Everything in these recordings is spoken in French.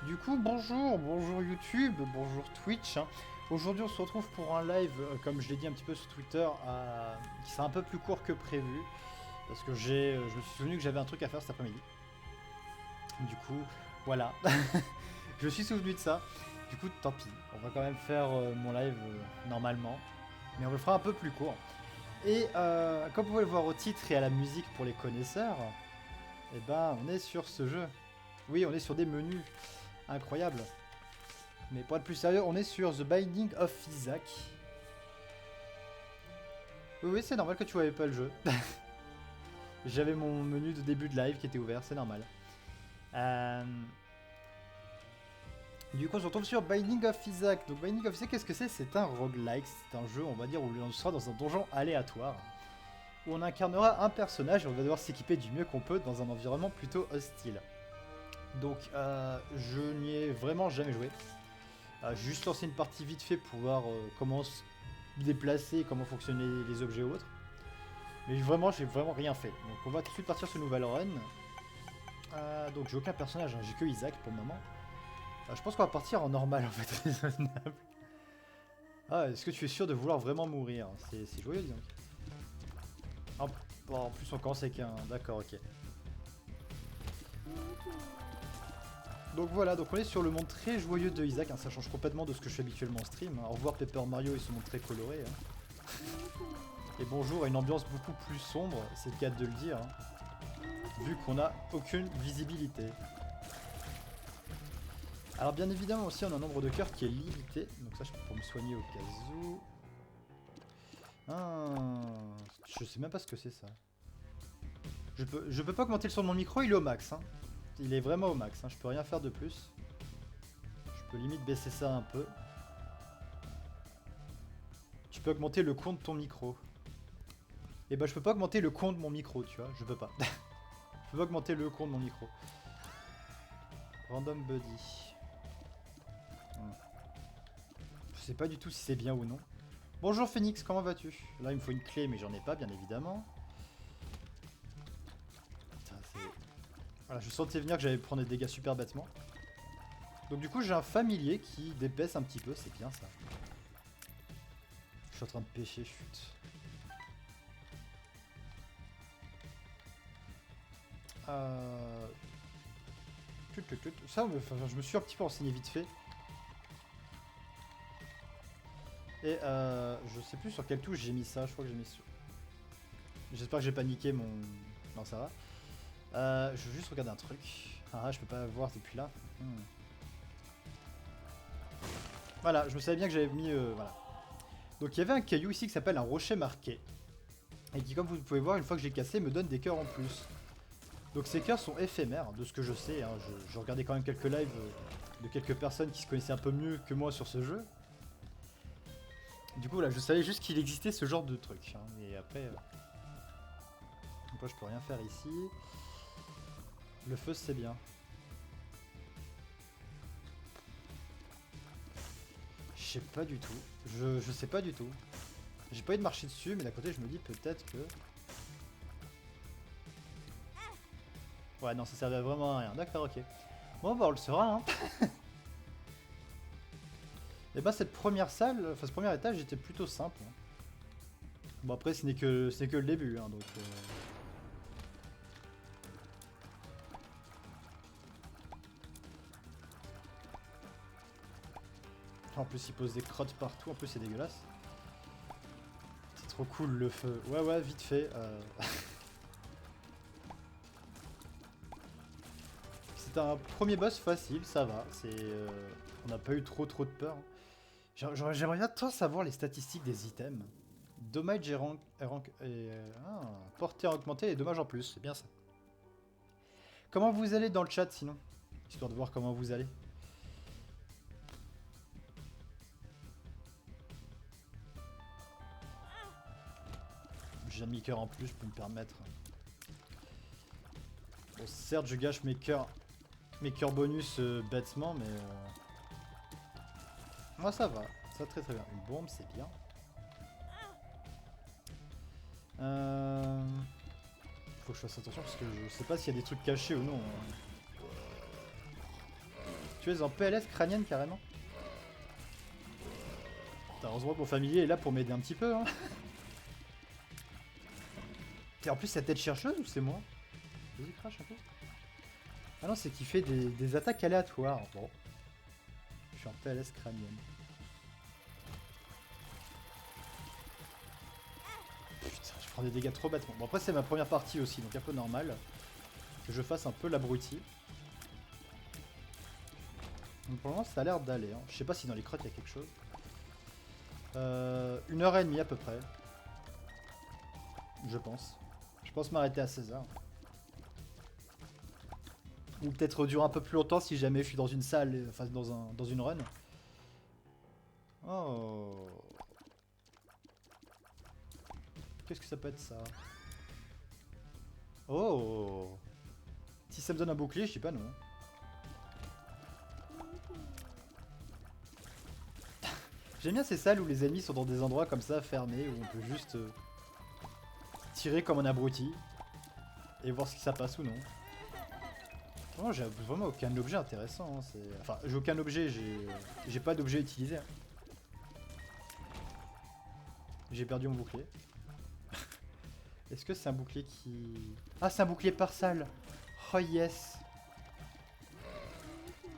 Du coup, bonjour YouTube, bonjour Twitch, hein. Aujourd'hui, on se retrouve pour un live, comme je l'ai dit un petit peu sur Twitter, qui sera un peu plus court que prévu. Parce que je me suis souvenu que j'avais un truc à faire cet après-midi. Du coup, voilà. Je me suis souvenu de ça. Du coup, tant pis. On va quand même faire mon live normalement. Mais on le fera un peu plus court. Et comme vous pouvez le voir au titre et à la musique pour les connaisseurs, eh ben, on est sur ce jeu. Oui, on est sur des menus. Incroyable. Mais pour être plus sérieux, on est sur The Binding of Isaac. Oui, c'est normal que tu voyais pas le jeu. J'avais mon menu de début de live qui était ouvert, c'est normal. Euh, Du coup, on se retrouve sur Binding of Isaac. Donc, Binding of Isaac, qu'est-ce que c'est? C'est un roguelike. C'est un jeu, on va dire, où on sera dans un donjon aléatoire. Où on incarnera un personnage et on va devoir s'équiper du mieux qu'on peut dans un environnement plutôt hostile. Donc, je n'y ai vraiment jamais joué. J'ai juste lancé une partie vite fait pour voir comment se déplacer, comment fonctionnaient les objets ou autres. Mais vraiment, j'ai vraiment rien fait. Donc on va tout de suite partir sur Nouvelle Run. Donc j'ai aucun personnage, hein, j'ai que Isaac pour le moment. Je pense qu'on va partir en normal en fait, raisonnable. Ah, est-ce que tu es sûr de vouloir vraiment mourir? C'est joyeux, disons. En plus on commence avec un... D'accord, ok. Donc voilà, donc on est sur le monde très joyeux de Isaac, hein, ça change complètement de ce que je fais habituellement en stream. Au revoir Paper Mario et ce monde très coloré. Hein. Et bonjour à une ambiance beaucoup plus sombre, c'est le cas de le dire, hein, vu qu'on n'a aucune visibilité. Alors bien évidemment aussi on a un nombre de cœurs qui est limité, donc ça je peux me soigner au cas où. Ah, je sais même pas ce que c'est ça. Je peux pas augmenter le son de mon micro, il est au max. Hein. Il est vraiment au max, hein, je peux rien faire de plus. Je peux limite baisser ça un peu. Tu peux augmenter le compte de ton micro. Et bah je peux pas augmenter le compte de mon micro, tu vois, je peux pas. Je peux pas augmenter le compte de mon micro. Random Buddy. Je sais pas du tout si c'est bien ou non. Bonjour Phoenix, comment vas-tu? Là il me faut une clé mais j'en ai pas bien évidemment. Putain, voilà, je sentais venir que j'allais prendre des dégâts super bêtement. Donc du coup j'ai un familier qui dépaisse un petit peu, c'est bien ça. Je suis en train de pêcher, chute. Ça, je me suis un petit peu renseigné vite fait. Et je sais plus sur quelle touche j'ai mis ça, je crois que j'ai mis sur... J'espère que j'ai pas niqué mon... Non, ça va. Je veux juste regarder un truc. Ah, je peux pas voir depuis là. Voilà, je me savais bien que j'avais mis... voilà. Donc il y avait un caillou ici qui s'appelle un rocher marqué. Et qui, comme vous pouvez voir, une fois que j'ai cassé, me donne des cœurs en plus. Donc ces cœurs sont éphémères, de ce que je sais. Hein. Je regardais quand même quelques lives de quelques personnes qui se connaissaient un peu mieux que moi sur ce jeu. Du coup, là, je savais juste qu'il existait ce genre de truc. Hein. Et après... Donc là, je peux rien faire ici. Le feu, c'est bien. Je sais pas du tout. Je sais pas du tout. J'ai pas envie de marcher dessus, mais d'un côté, je me dis peut-être que... Ouais, non, ça servait vraiment à rien. D'accord, ok. Bon, bah, on le saura, hein. Et bah, cette première salle, enfin, ce premier étage était plutôt simple. Hein. Bon, après, ce n'est que le début, hein, donc... En plus, il pose des crottes partout, en plus, c'est dégueulasse. C'est trop cool, le feu. Ouais, ouais, vite fait. C'est un premier boss facile, ça va. On n'a pas eu trop de peur. J'aimerais bien trop savoir les statistiques des items. Dommage portée augmentée et dommage en plus, c'est bien ça. Comment vous allez dans le chat sinon? Histoire de voir comment vous allez. J'ai un demi-cœur en plus, je peux me permettre. Bon, certes, je gâche mes cœurs bonus bêtement, mais... Moi, ça va. Ça va très très bien. Une bombe, c'est bien. Faut que je fasse attention parce que je sais pas s'il y a des trucs cachés ou non. Tu es en PLS crânienne carrément. Putain, heureusement que mon familier est là pour m'aider un petit peu. Hein. Et en plus, c'est la tête chercheuse ou c'est moi? Vas-y, crash un peu. Ah non, c'est qu'il fait des attaques aléatoires. Bon. Je suis en PLS crânienne. Putain, je prends des dégâts trop bêtement. Bon, après, c'est ma première partie aussi, donc un peu normal que je fasse un peu l'abruti. Donc pour le moment, ça a l'air d'aller. Hein. Je sais pas si dans les crottes, il y a quelque chose. 1h30 à peu près. Je pense. Je pense m'arrêter à 16h. Ou peut-être durer un peu plus longtemps si jamais je suis dans une salle, enfin dans une run. Oh. Qu'est-ce que ça peut être ça? Oh. Si ça me donne un bouclier, je dis pas non. J'aime bien ces salles où les ennemis sont dans des endroits comme ça, fermés, où on peut juste tirer comme un abruti et voir si ça passe ou non. Vraiment, j'ai vraiment aucun objet intéressant. Hein, enfin, j'ai aucun objet, j'ai pas d'objet utilisé. Hein. J'ai perdu mon bouclier. Est-ce que c'est un bouclier qui... Ah, c'est un bouclier par salle. Oh yes.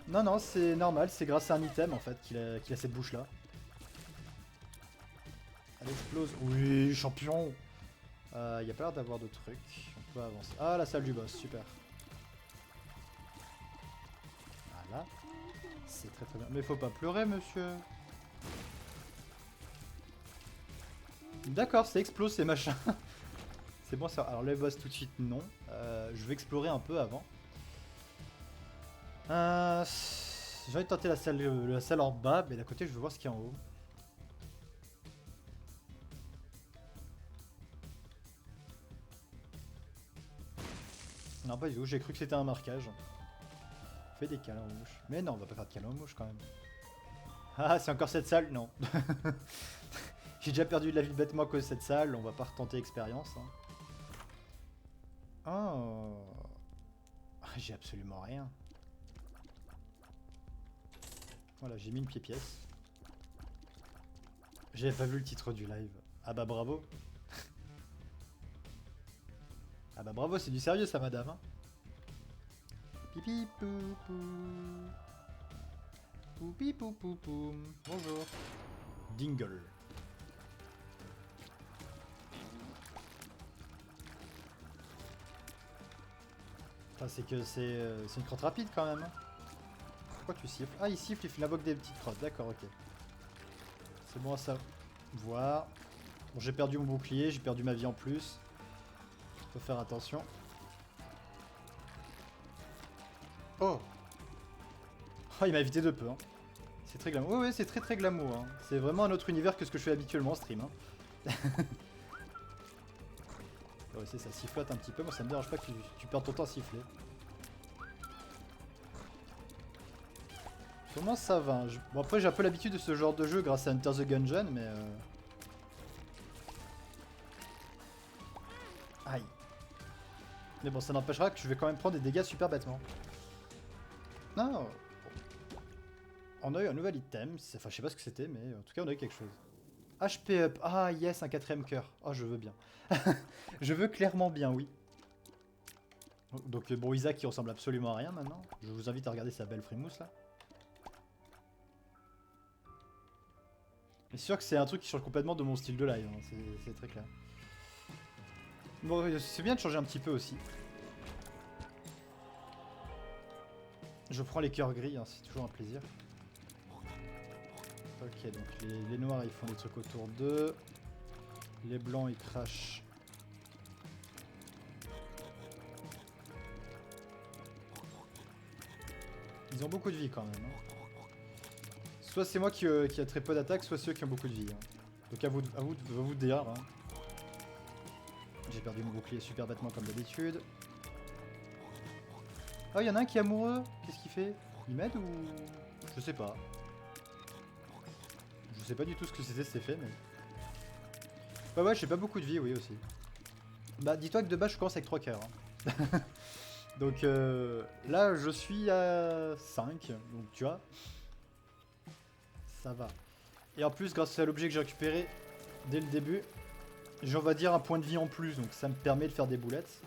Non, non, c'est normal, c'est grâce à un item en fait qu'il a cette bouche là. Elle explose. Oui, champion. Y a pas l'air d'avoir de trucs. On peut avancer. Ah, la salle du boss, super. Voilà. C'est très très bien. Mais faut pas pleurer, monsieur. D'accord, ça explose ces machins. C'est bon ça. Alors le boss tout de suite, non. Je vais explorer un peu avant. J'ai envie de tenter la salle en bas, mais d'à côté je veux voir ce qu'il y a en haut. Non, pas du tout, j'ai cru que c'était un marquage. Fais des câlins aux mouches. Mais non, on va pas faire de câlins aux mouches quand même. Ah, c'est encore cette salle? Non. J'ai déjà perdu de la vie bêtement à cause de cette salle, on va pas retenter l'expérience. Hein. Oh. J'ai absolument rien. Voilà, j'ai mis une pièce. J'avais pas vu le titre du live. Ah bah bravo. Ah bah bravo, c'est du sérieux ça, madame. Hein. Pipi pou pou. Poupi pou pou pou. Bonjour. Dingle. Enfin, c'est que c'est une crotte rapide quand même. Hein. Pourquoi tu siffles? Ah, il siffle, il invoque des petites crottes. D'accord, ok. C'est bon à ça. Voir. Bon, j'ai perdu mon bouclier, j'ai perdu ma vie en plus. Faut faire attention. Oh! Oh, il m'a évité de peu. Hein. C'est très glamour. Oui, c'est très très glamour. Hein. C'est vraiment un autre univers que ce que je fais habituellement en stream. Hein. Ouais, c'est ça, sifflote un petit peu. Moi, ça me dérange pas que tu perds ton temps à siffler. Comment ça va? Bon, après, j'ai un peu l'habitude de ce genre de jeu grâce à Enter the Gungeon, mais... Aïe. Mais bon, ça n'empêchera que je vais quand même prendre des dégâts super bêtement. Non. On a eu un nouvel item. Enfin, je sais pas ce que c'était, mais en tout cas, on a eu quelque chose. HP up. Ah, yes, un 4ème cœur. Oh, je veux bien. Je veux clairement bien, oui. Donc, bon, Isaac qui ressemble absolument à rien maintenant. Je vous invite à regarder sa belle frimousse, là. Mais c'est sûr que c'est un truc qui change complètement de mon style de live. Hein. C'est très clair. Bon, c'est bien de changer un petit peu aussi. Je prends les cœurs gris, hein, c'est toujours un plaisir. Ok, donc les noirs ils font des trucs autour d'eux. Les blancs ils crachent. Ils ont beaucoup de vie quand même. Hein. Soit c'est moi qui a très peu d'attaque, soit ceux qui ont beaucoup de vie. Hein. Donc à vous de dire. Hein. J'ai perdu mon bouclier super bêtement comme d'habitude. Oh, il y en a un qui est amoureux. Qu'est-ce qu'il fait? Il m'aide ou... Je sais pas. Je sais pas du tout ce que c'était cet effet, mais... Bah ouais, j'ai pas beaucoup de vie, oui, aussi. Bah, dis-toi que de base, je commence avec 3 cœurs. Hein. Donc là, je suis à 5. Donc tu vois, ça va. Et en plus, grâce à l'objet que j'ai récupéré dès le début, j'ai on va dire un point de vie en plus. Donc ça me permet de faire des boulettes.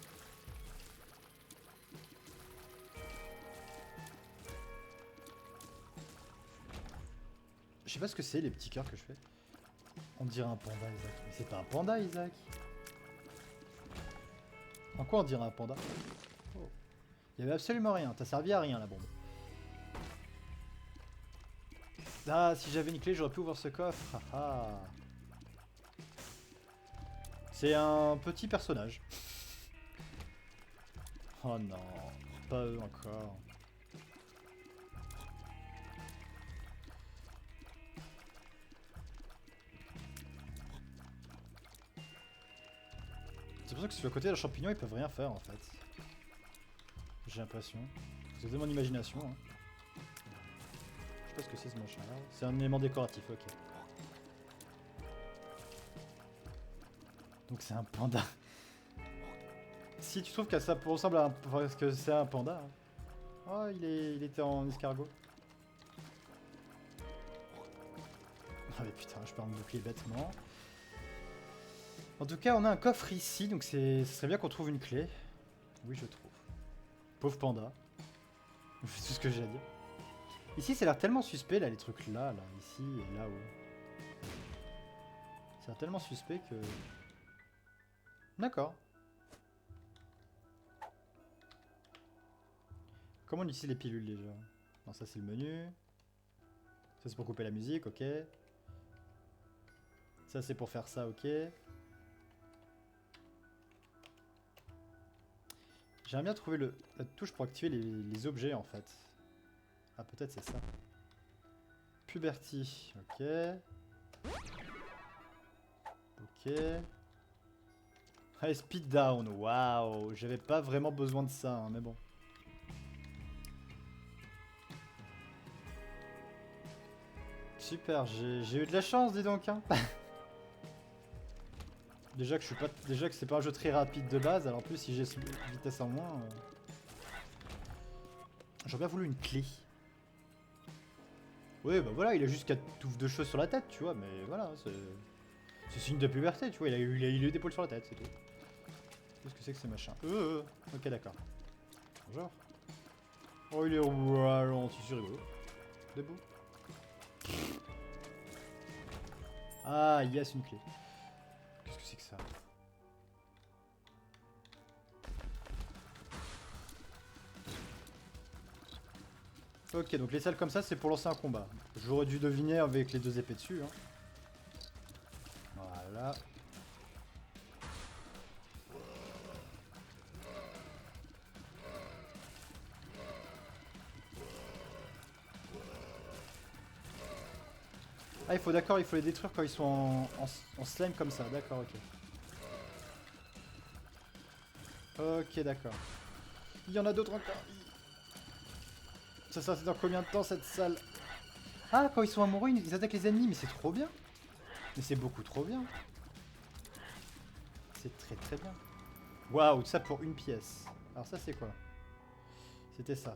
Je sais pas ce que c'est les petits cœurs que je fais. On dirait un panda, Isaac. Mais c'est pas un panda, Isaac. En quoi on dirait un panda? Oh. Il y avait absolument rien. T'as servi à rien la bombe. Ah, si j'avais une clé, j'aurais pu ouvrir ce coffre. Ah, ah. C'est un petit personnage. Oh non, pas eux encore. C'est pour ça que sur le côté de la champignon, ils peuvent rien faire en fait. J'ai l'impression. C'est de mon imagination. Hein. Je sais pas ce que c'est ce machin là. C'est un élément décoratif, ok. Donc c'est un panda. Si tu trouves que ça ressemble à un... Parce que c'est un panda. Hein. Oh, il était en escargot. Ah mais putain, je perds mon bouclier bêtement. En tout cas, on a un coffre ici, donc ce serait bien qu'on trouve une clé. Oui, je trouve. Pauvre panda. C'est tout ce que j'ai à dire. Ici, ça a l'air tellement suspect, là, les trucs là, ici et là-haut. Ça a l'air tellement suspect que... D'accord. Comment on utilise les pilules déjà? Non, ça c'est le menu. Ça c'est pour couper la musique, ok. Ça c'est pour faire ça, ok. J'aimerais bien trouver la touche pour activer les objets en fait. Ah peut-être c'est ça. Puberty, ok. Ok. Hey, speed down, waouh. J'avais pas vraiment besoin de ça, hein, mais bon. Super, j'ai eu de la chance, dis donc. Hein. Déjà que je suis pas, déjà que c'est pas un jeu très rapide de base, alors en plus si j'ai vitesse en moins. J'aurais bien voulu une clé. Oui, bah voilà, il a juste 4 touffes de choses sur la tête, tu vois, mais voilà, c'est signe de puberté, tu vois, il a eu des poils sur la tête, c'est tout. Qu'est-ce que c'est que ces machins? Ok, d'accord. Bonjour. Oh, il est ralenti, c'est rigolo. Debout. Ah, yes, une clé. Qu'est-ce que c'est que ça? Ok, donc les salles comme ça, c'est pour lancer un combat. J'aurais dû deviner avec les deux épées dessus. Hein. Voilà. Ah, d'accord, il faut les détruire quand ils sont en slime comme ça. D'accord, ok. Ok, d'accord. Il y en a d'autres encore. Ça c'est dans combien de temps cette salle? Ah, quand ils sont amoureux, ils attaquent les ennemis, mais c'est trop bien. Mais c'est beaucoup trop bien. C'est très très bien. Waouh, ça pour une pièce. Alors ça c'est quoi? C'était ça.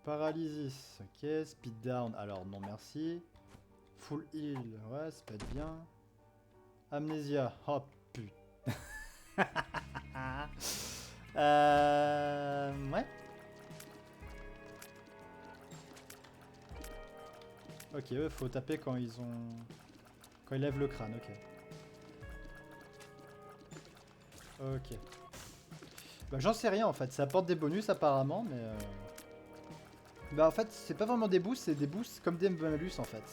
Paralysis, ok. Speed down, alors non merci. Full heal, ouais, ça peut être bien. Amnésia, oh putain. Ouais. Ok, eux, faut taper quand ils ont... Quand ils lèvent le crâne, ok. Ok. Bah j'en sais rien en fait, ça apporte des bonus apparemment, mais... Bah en fait, c'est pas vraiment des boosts, c'est des boosts comme des malus en fait.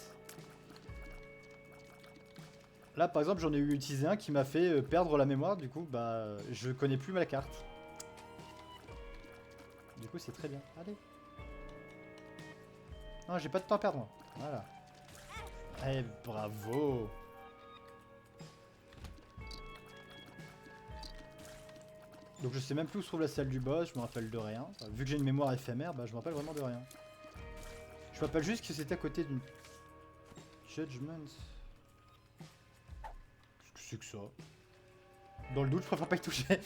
Là par exemple, j'en ai utilisé un qui m'a fait perdre la mémoire, du coup, bah je connais plus ma carte. Du coup, c'est très bien. Allez. Non, j'ai pas de temps à perdre, moi. Voilà. Eh, bravo. Donc je sais même plus où se trouve la salle du boss, je me rappelle de rien. Enfin, vu que j'ai une mémoire éphémère, bah je me rappelle vraiment de rien. Je me rappelle juste que c'était à côté d'une... Judgment. Qu'est-ce que c'est que ça? Dans le doute, je préfère pas y toucher.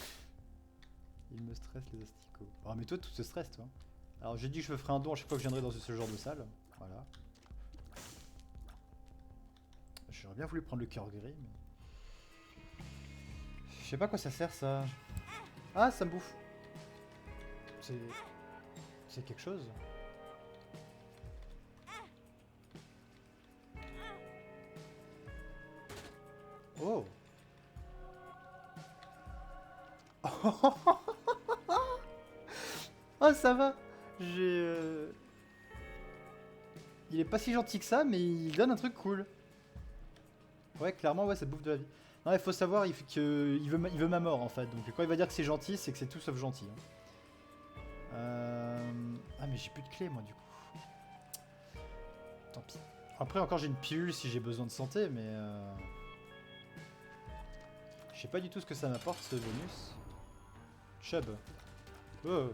Il me stresse les asticots. Oh mais toi tout te stresse toi. Alors j'ai dit que je me ferais un don à chaque fois que je viendrai dans ce genre de salle. Voilà. J'aurais bien voulu prendre le cœur gris mais... Je sais pas à quoi ça sert ça. Ah ça me bouffe. C'est quelque chose. Oh. Oh ça va. J'ai... Il est pas si gentil que ça, mais il donne un truc cool. Ouais, clairement, ouais, ça bouffe de la vie. Non, il faut savoir qu'il veut ma mort, en fait. Donc quand il va dire que c'est gentil, c'est que c'est tout sauf gentil. Ah, mais j'ai plus de clé, moi, du coup. Tant pis. Après, encore, j'ai une pilule si j'ai besoin de santé, mais... Je sais pas du tout ce que ça m'apporte, ce bonus. Chub. Oh.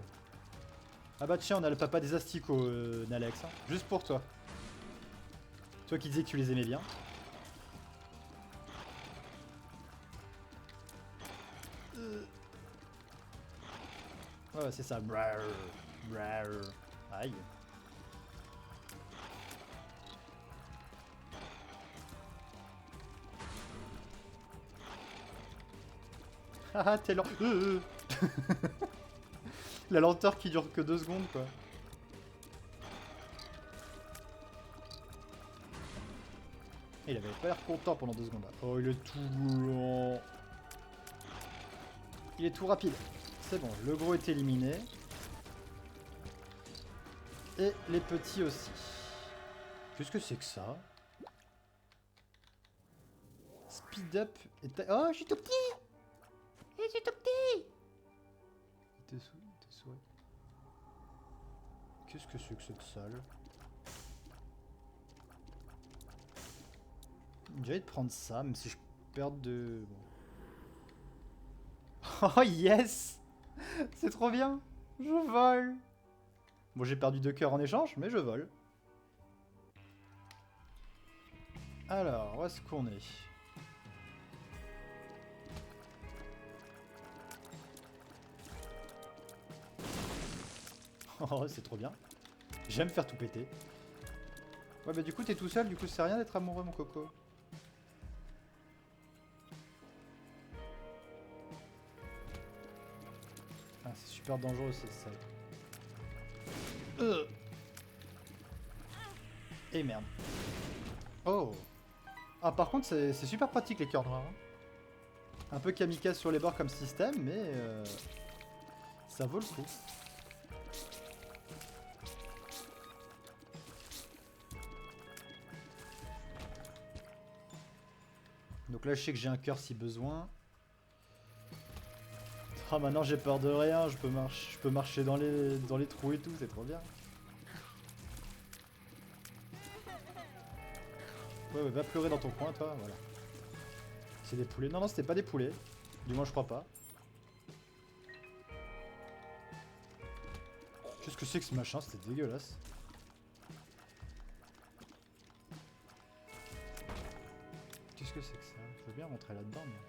Ah bah tiens, on a le papa des asticots, Nalex. Hein. Juste pour toi. Toi qui disais que tu les aimais bien. Ouais, c'est ça. Brar, brar. Aïe. Haha, t'es lent. La lenteur qui dure que 2 secondes, quoi. Et il avait pas l'air content pendant 2 secondes. Là. Oh, il est tout lent. Il est tout rapide. C'est bon, le gros est éliminé. Et les petits aussi. Qu'est-ce que c'est que ça? Speed up et oh, je suis tout petit! Je suis tout petit! Il te sourit. Qu'est-ce que c'est que cette salle? J'ai envie de prendre ça, même si je perds de... Bon. Oh yes! C'est trop bien! Je vole! Bon, j'ai perdu 2 cœurs en échange, mais je vole. Alors, où est-ce qu'on est? Oh, c'est trop bien. J'aime faire tout péter. Ouais, bah du coup, t'es tout seul, du coup, c'est rien d'être amoureux, mon coco. Ah, c'est super dangereux, c'est ça. Et merde. Oh. Ah, par contre, c'est super pratique, les cœurs noirs. Hein. Un peu kamikaze sur les bords comme système, mais... ça vaut le coup. Donc là, je sais que j'ai un cœur si besoin. Ah, maintenant j'ai peur de rien, je peux marcher dans les trous et tout, c'est trop bien. Ouais, va pleurer dans ton coin, toi, voilà. C'est des poulets. Non, non, c'était pas des poulets. Du moins, je crois pas. Qu'est-ce que c'est que ce machin? C'était dégueulasse. Qu'est-ce que c'est que ça? Je veux bien rentrer là-dedans, mais...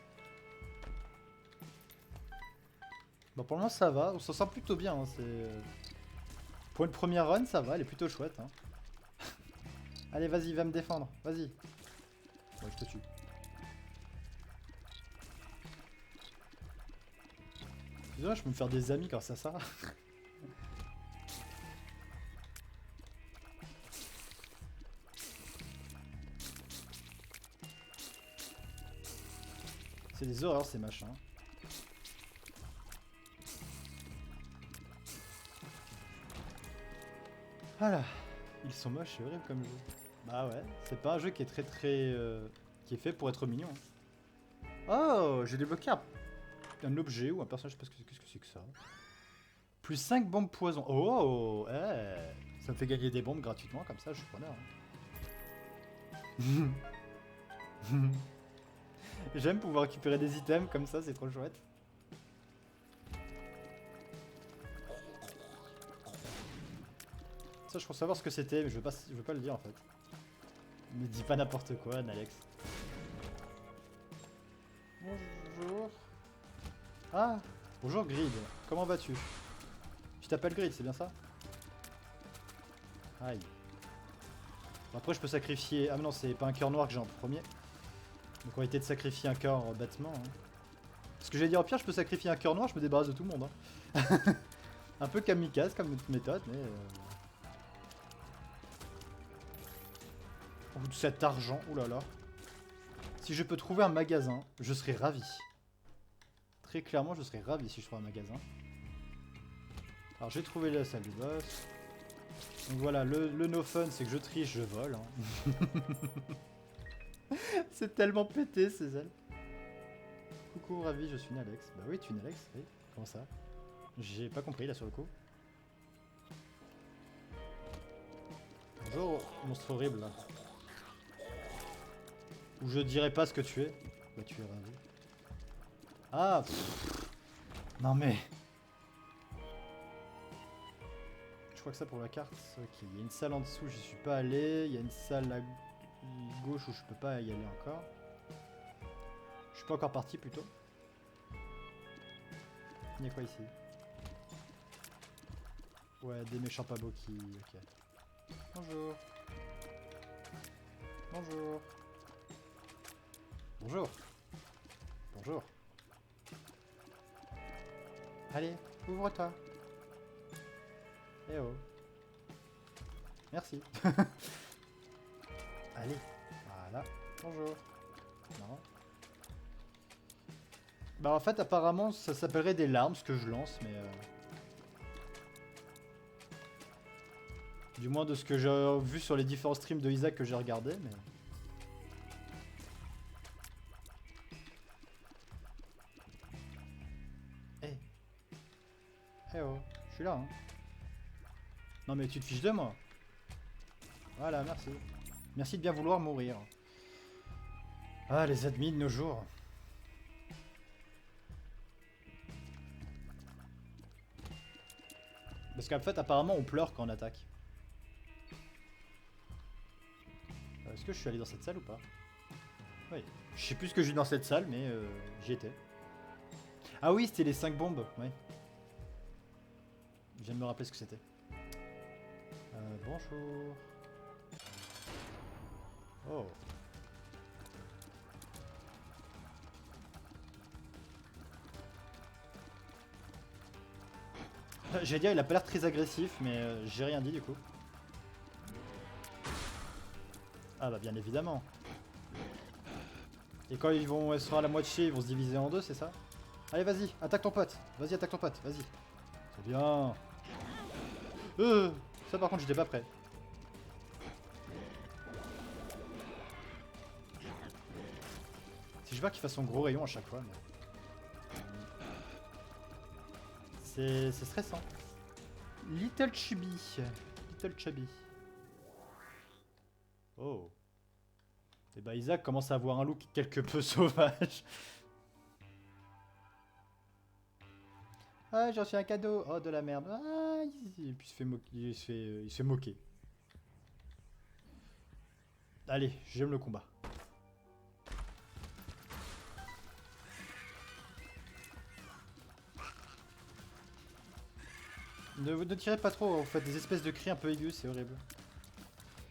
Bon, pour le moment, ça va. On s'en sort plutôt bien. Hein. Pour une première run, ça va. Elle est plutôt chouette. Hein. Allez, vas-y, va me défendre. Vas-y. Ouais, je te tue. Désolé, je peux me faire des amis quand ça sert. C'est des horreurs, ces machins. Voilà. Ils sont moches, c'est horrible comme jeu. Bah ouais, c'est pas un jeu qui est très... qui est fait pour être mignon. Oh, j'ai débloqué un objet ou un personnage, je sais pas qu'est-ce que c'est que ça. Plus 5 bombes poison. Oh, ça me fait gagner des bombes gratuitement, comme ça, je suis preneur. Hein. J'aime pouvoir récupérer des items comme ça, c'est trop chouette. Ça, je crois savoir ce que c'était, mais je veux pas le dire en fait. Me dis pas n'importe quoi, Nalex. Bonjour. Ah, Bonjour Grid, comment vas-tu? Tu t'appelles Grid, c'est bien ça? Aïe. Bon, après je peux sacrifier... Ah mais non, c'est pas un cœur noir que j'ai en premier. Donc on va éviter de sacrifier un cœur bêtement. Hein. Ce que j'allais dire au pire, je peux sacrifier un cœur noir, je me débarrasse de tout le monde. Hein. Un peu kamikaze comme méthode, mais... Au bout de cet argent, oulala. Si je peux trouver un magasin, je serais ravi. Très clairement, je serais ravi si je trouve un magasin. Alors j'ai trouvé la salle du boss. Donc voilà, le no fun, c'est que je triche, je vole. Hein. C'est tellement pété ces ailes. Coucou, ravi, je suis Nalex. Bah oui, tu es Nalex, oui. Comment ça? J'ai pas compris là sur le coup. Bonjour, monstre horrible là. Ou je dirais pas ce que tu es. Bah tu es ravi. Ah pff. Non mais... Je crois que ça pour la carte. Ok, il y a une salle en dessous, j'y suis pas allé. Il y a une salle à gauche où je peux pas y aller encore. Je suis pas encore parti plutôt. Il y a quoi ici? Ouais, des méchants pas beaux qui... Ok. Bonjour. Bonjour. Bonjour. Bonjour. Allez, ouvre-toi. Eh oh. Merci. Allez, voilà. Bonjour. Non. Bah en fait apparemment ça s'appellerait des larmes ce que je lance mais du moins de ce que j'ai vu sur les différents streams de Isaac que j'ai regardé mais... Eh. Eh oh, je suis là hein. Non mais tu te fiches de moi. Voilà, merci. Merci de bien vouloir mourir. Ah les admis de nos jours. Parce qu'en fait apparemment on pleure quand on attaque. Est-ce que je suis allé dans cette salle ou pas? Oui. Je sais plus ce que j'ai dans cette salle, mais j'y étais. Ah oui, c'était les 5 bombes, ouais. Je viens de me rappeler ce que c'était. Bonjour. Oh. J'allais dire, il a pas l'air très agressif, mais j'ai rien dit du coup. Ah bah bien évidemment. Et quand ils vont être à la moitié, ils vont se diviser en deux, c'est ça? Allez, vas-y, attaque ton pote. Vas-y, attaque ton pote, vas-y. C'est bien. Ça par contre, j'étais pas prêt. Si je vois qu'il fasse son gros rayon à chaque fois, mais... C'est stressant. Little Chubby. Little Chubby. Oh. Et bah Isaac commence à avoir un look quelque peu sauvage. Ah, j'en suis un cadeau. Oh, de la merde. Ah, et puis il se fait moquer. Allez, j'aime le combat. Ne tirez pas trop, vous faites des espèces de cris un peu aigus, c'est horrible.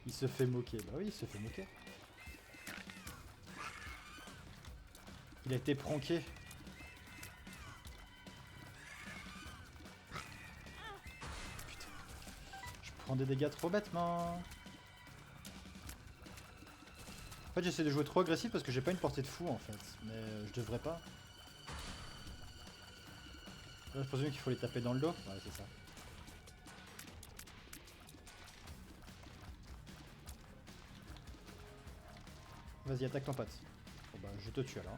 Il se fait moquer. Bah oui, il se fait moquer. Il a été pranké. Putain. Je prends des dégâts trop bêtement. En fait, j'essaie de jouer trop agressif parce que j'ai pas une portée de fou en fait. Mais je devrais pas. Là, je présume qu'il faut les taper dans le dos. Ouais, c'est ça. Vas-y, attaque ton pote. Bon bah, je te tue alors.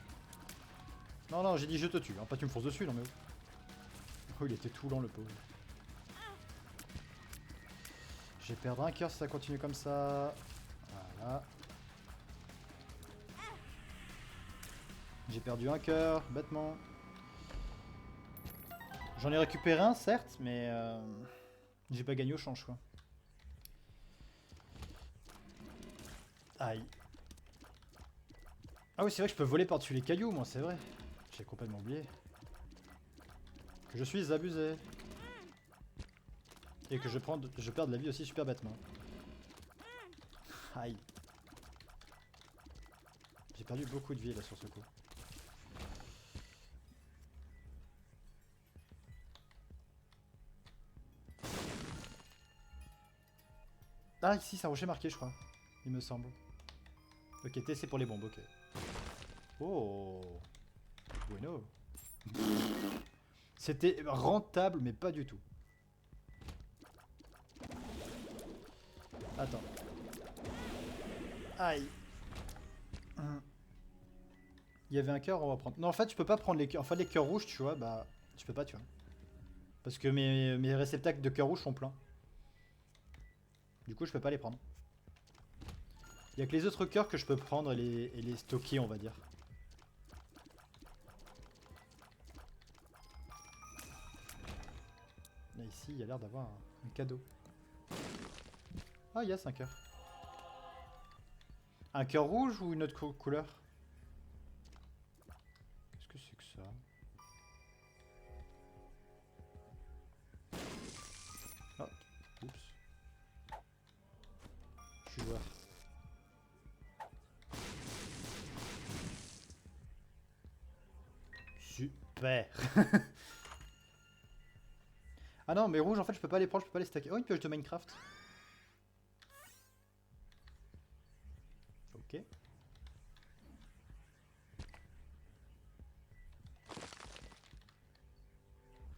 Non, non, j'ai dit je te tue, hein, pas tu me fonces dessus, non mais... Oh, il était tout lent le pauvre. Je vais perdre un cœur si ça continue comme ça. Voilà. J'ai perdu un cœur, bêtement. J'en ai récupéré un, certes, mais... j'ai pas gagné au change, quoi. Aïe. Ah oui, c'est vrai que je peux voler par-dessus les cailloux, moi, c'est vrai. J'ai complètement oublié. Que je suis abusé. Et que je perds de la vie aussi super bêtement. Aïe. J'ai perdu beaucoup de vie là sur ce coup. Ah ici c'est un rocher marqué je crois. Il me semble. Ok, T c'est pour les bombes, ok. Oh. Bueno. C'était rentable mais pas du tout. Attends. Aïe. Il y avait un cœur, on va prendre. Non, en fait, tu peux pas prendre les cœurs. Enfin, les cœurs rouges, tu vois, bah. Tu peux pas, tu vois. Parce que mes réceptacles de cœurs rouges sont pleins. Du coup, je peux pas les prendre. Il y a que les autres cœurs que je peux prendre et les stocker, on va dire. Là, ici, il y a l'air d'avoir un cadeau. Ah, yes, un cœur. Un cœur rouge ou une autre couleur? Qu'est-ce que c'est que ça? Oh, oups. Je suis joueur. Super. Ah non, mais rouge, en fait, je peux pas les prendre, je peux pas les stacker. Oh, une pioche de Minecraft. Ok.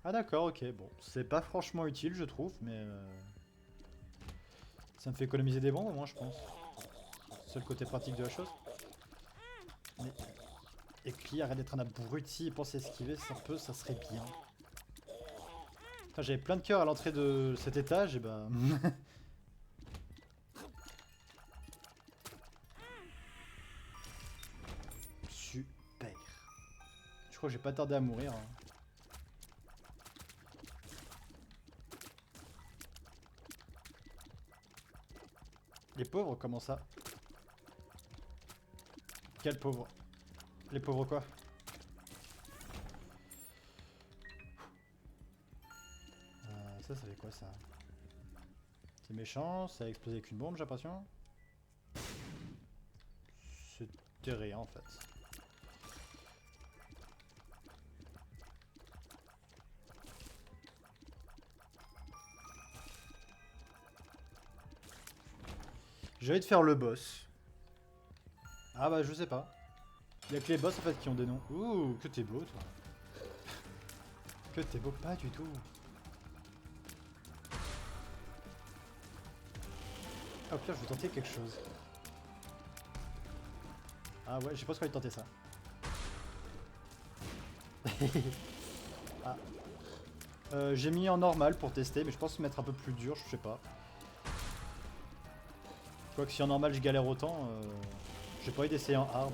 Ah d'accord, ok, bon. C'est pas franchement utile, je trouve, mais... ça me fait économiser des bombes, au moins, je pense. C'est le côté pratique de la chose. Mais... Écli, arrête d'être un abruti et pense à esquiver, ça peut, ça serait bien. J'avais plein de cœurs à l'entrée de cet étage, et bah... Super. Je crois que j'ai pas tardé à mourir. Hein. Les pauvres, comment ça? Quels pauvres? Les pauvres quoi? Ça fait quoi ça? C'est méchant, ça a explosé avec une bombe, j'ai l'impression. C'était rien en fait. J'ai envie de faire le boss. Ah bah je sais pas. Il y a que les boss en fait qui ont des noms. Ouh, que t'es beau toi. Que t'es beau, pas du tout. Ah, au pire, je vais tenter quelque chose. Ah ouais, j'ai pas trop envie de tenter ça. Ah. J'ai mis en normal pour tester, mais je pense mettre un peu plus dur, je sais pas. Quoique si en normal je galère autant, j'ai pas envie d'essayer en hard.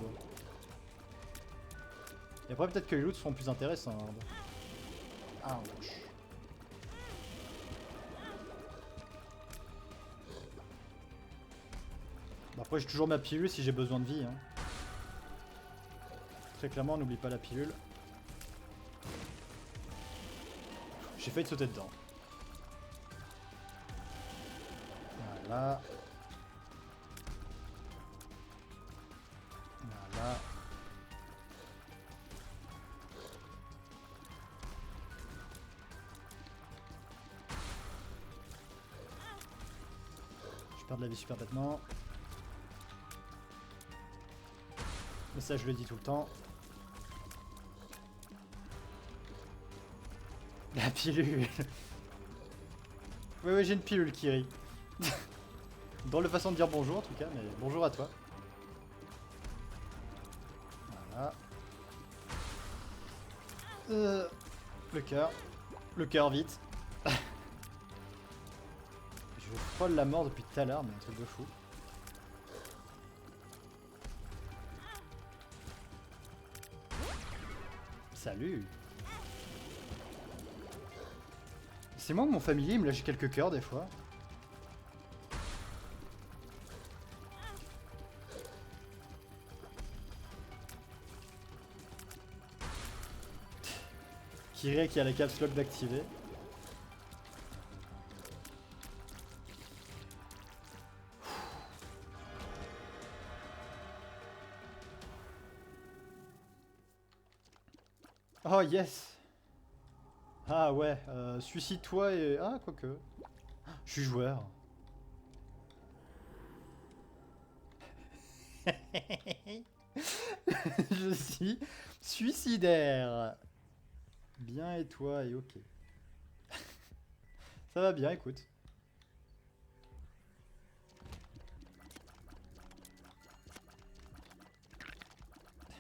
Et après peut-être que les loots seront plus intéressants en hard. Ouch. Bah après j'ai toujours ma pilule si j'ai besoin de vie. Hein. Très clairement, on n'oublie pas la pilule. J'ai failli te sauter dedans. Voilà. Voilà. Je perds de la vie super bêtement. Mais ça, je le dis tout le temps. La pilule. Oui, j'ai une pilule qui rit. Dans le façon de dire bonjour en tout cas, mais bonjour à toi. Voilà. Le cœur. Le cœur, vite. Je frôle la mort depuis tout à l'heure, mais un truc de fou. Salut. C'est moi ou mon familier, il me lâche quelques cœurs des fois. Kirei qui a la caps lock d'activer. Oh yes. Ah ouais, suicide-toi et... Ah, quoique. Je suis joueur. Je suis suicidaire. Bien et toi et ok. Ça va bien, écoute.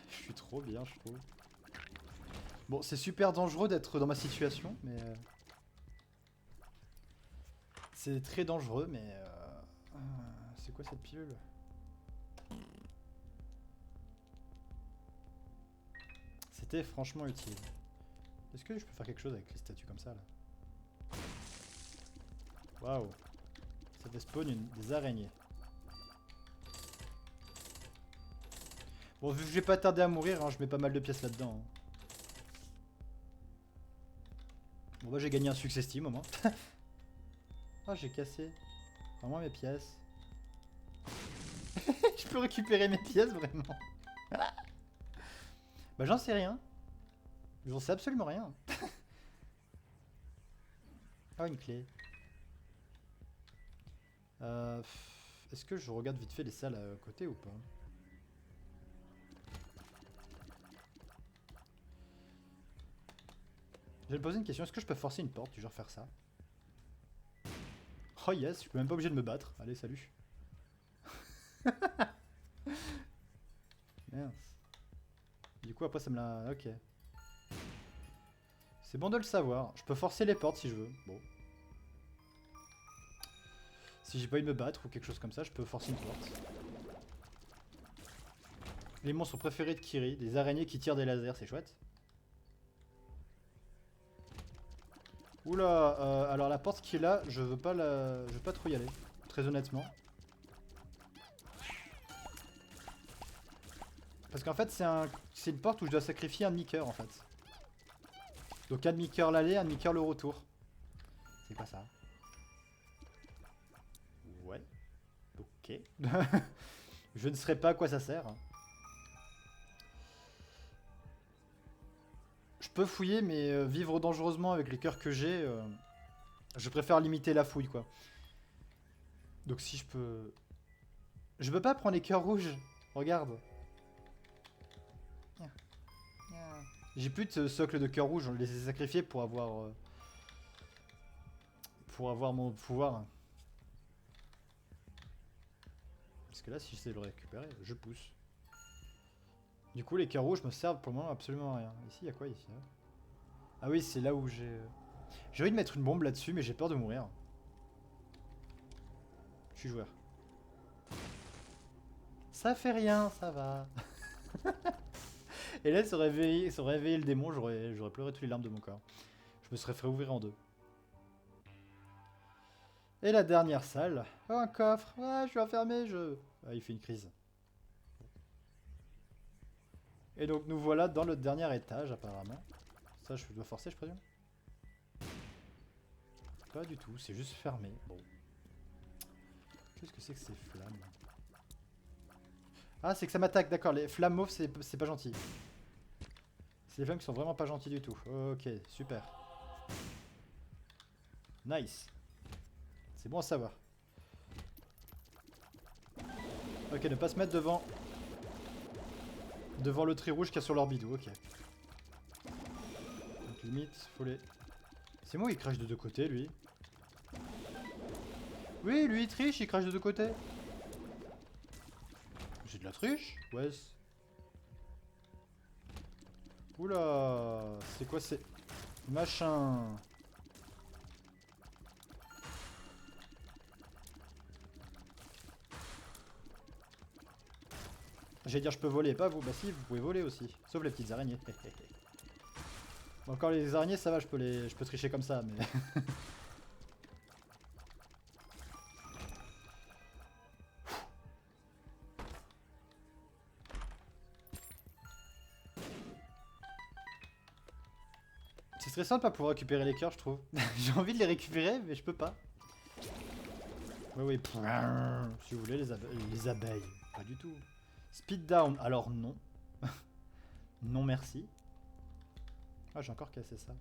Je suis trop bien, je trouve. Bon, c'est super dangereux d'être dans ma situation, mais... c'est très dangereux, mais... c'est quoi cette pilule? C'était franchement utile. Est-ce que je peux faire quelque chose avec les statues comme ça, là? Waouh. Ça fait spawn des araignées. Bon, vu que je vais pas tarder à mourir, hein, je mets pas mal de pièces là-dedans. Hein. Bon bah j'ai gagné un succès Steam au moins. Oh j'ai cassé. Vraiment mes pièces. Je peux récupérer mes pièces vraiment. Bah j'en sais rien. J'en sais absolument rien. Oh une clé. Est-ce que je regarde vite fait les salles à côté ou pas? Je vais me poser une question, est-ce que je peux forcer une porte, du genre faire ça? Oh yes, je suis même pas obligé de me battre. Allez, salut. Mince. Du coup, après, ça me l'a... Ok. C'est bon de le savoir. Je peux forcer les portes si je veux. Bon. Si j'ai pas envie de me battre ou quelque chose comme ça, je peux forcer une porte. Les monstres préférés de Kiri, des araignées qui tirent des lasers, c'est chouette. Oula, alors la porte qui est là, je veux pas trop y aller, très honnêtement. Parce qu'en fait c'est une porte où je dois sacrifier un demi-cœur en fait. Donc un demi-cœur l'aller, un demi-cœur le retour. C'est quoi ça? Ouais. Ok. Je ne sais pas à quoi ça sert. Je peux fouiller mais vivre dangereusement avec les cœurs que j'ai, je préfère limiter la fouille quoi. Donc si je peux... Je peux pas prendre les cœurs rouges. Regarde. J'ai plus de socle de cœur rouge, on les a sacrifiés pour avoir mon pouvoir. Parce que là, si j'essaie de le récupérer, je pousse. Du coup, les cœurs rouges me servent pour le moment absolument à rien. Ici, il y a quoi ici? Ah oui, c'est là où j'ai... J'ai envie de mettre une bombe là-dessus, mais j'ai peur de mourir. Je suis joueur. Ça fait rien, ça va. Et là, ça aurait réveillé le démon, j'aurais pleuré toutes les larmes de mon corps. Je me serais fait ouvrir en deux. Et la dernière salle. Oh, un coffre. Ah, je suis enfermé, Ah, il fait une crise. Et donc, nous voilà dans le dernier étage, apparemment. Ça, je dois forcer, je présume? Pas du tout, c'est juste fermé. Bon. Qu'est-ce que c'est que ces flammes? Ah, c'est que ça m'attaque, d'accord. Les flammes mauves, c'est pas gentil. C'est des flammes qui sont vraiment pas gentilles du tout. Ok, super. Nice. C'est bon à savoir. Ok, ne pas se mettre devant... Devant le tri rouge qu'il y a sur leur bidou, ok. Donc limite, faut les... C'est moi, il crache de deux côtés, lui. Oui, lui, il triche, il crache de deux côtés. J'ai de la triche? Ouais. Oula, c'est quoi ces... Machin. J'allais dire je peux voler, pas vous. Bah si, vous pouvez voler aussi. Sauf les petites araignées. Bon, encore les araignées, ça va, je peux tricher comme ça, mais... C'est stressant de pas pouvoir récupérer les cœurs, je trouve. J'ai envie de les récupérer, mais je peux pas. Oui, oui. Si vous voulez, les abeilles. Pas du tout. Speed down. Alors non. Non, merci. Ah, j'ai encore cassé ça.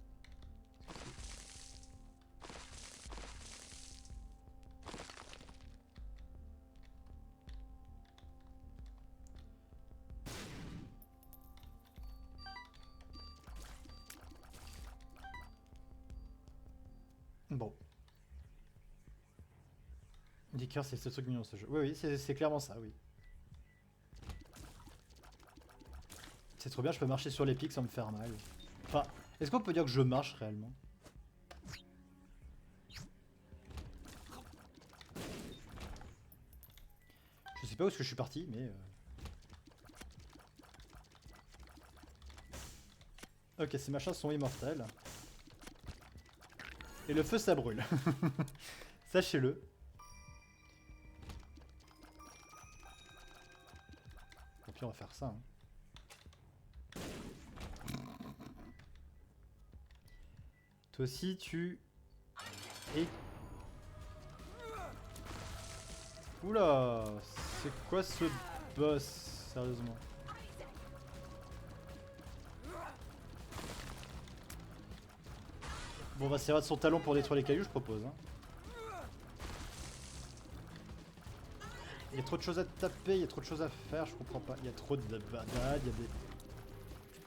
Bon. Les cœurs, c'est ce truc mignon, ce jeu. Oui, oui, c'est clairement ça, oui. C'est trop bien, je peux marcher sur les pics sans me faire mal. Enfin, est-ce qu'on peut dire que je marche réellement? Je sais pas où est-ce que je suis parti, mais... Ok, ces machins sont immortels. Et le feu, ça brûle. Sachez-le. Au pire, on va faire ça. Hein. Toi aussi, tu... Et... Oula, c'est quoi ce boss, sérieusement? Bon, on va servir de son talon pour détruire les cailloux, je propose. Hein. Il y a trop de choses à taper, il y a trop de choses à faire, je comprends pas. Il y a trop de badades, il y a des...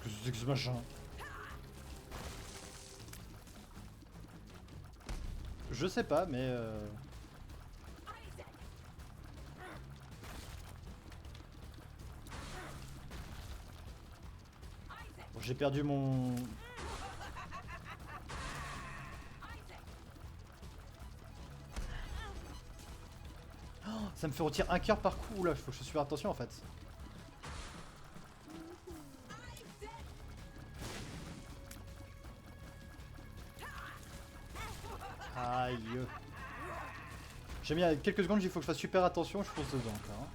Qu'est-ce que c'est que ce machin? Je sais pas, mais... Bon, j'ai perdu mon... Oh, ça me fait retirer un cœur par coup, là, faut que je fasse super attention en fait. Aïe. J'ai mis quelques secondes, il faut que je fasse super attention, je fonce dedans encore. Hein.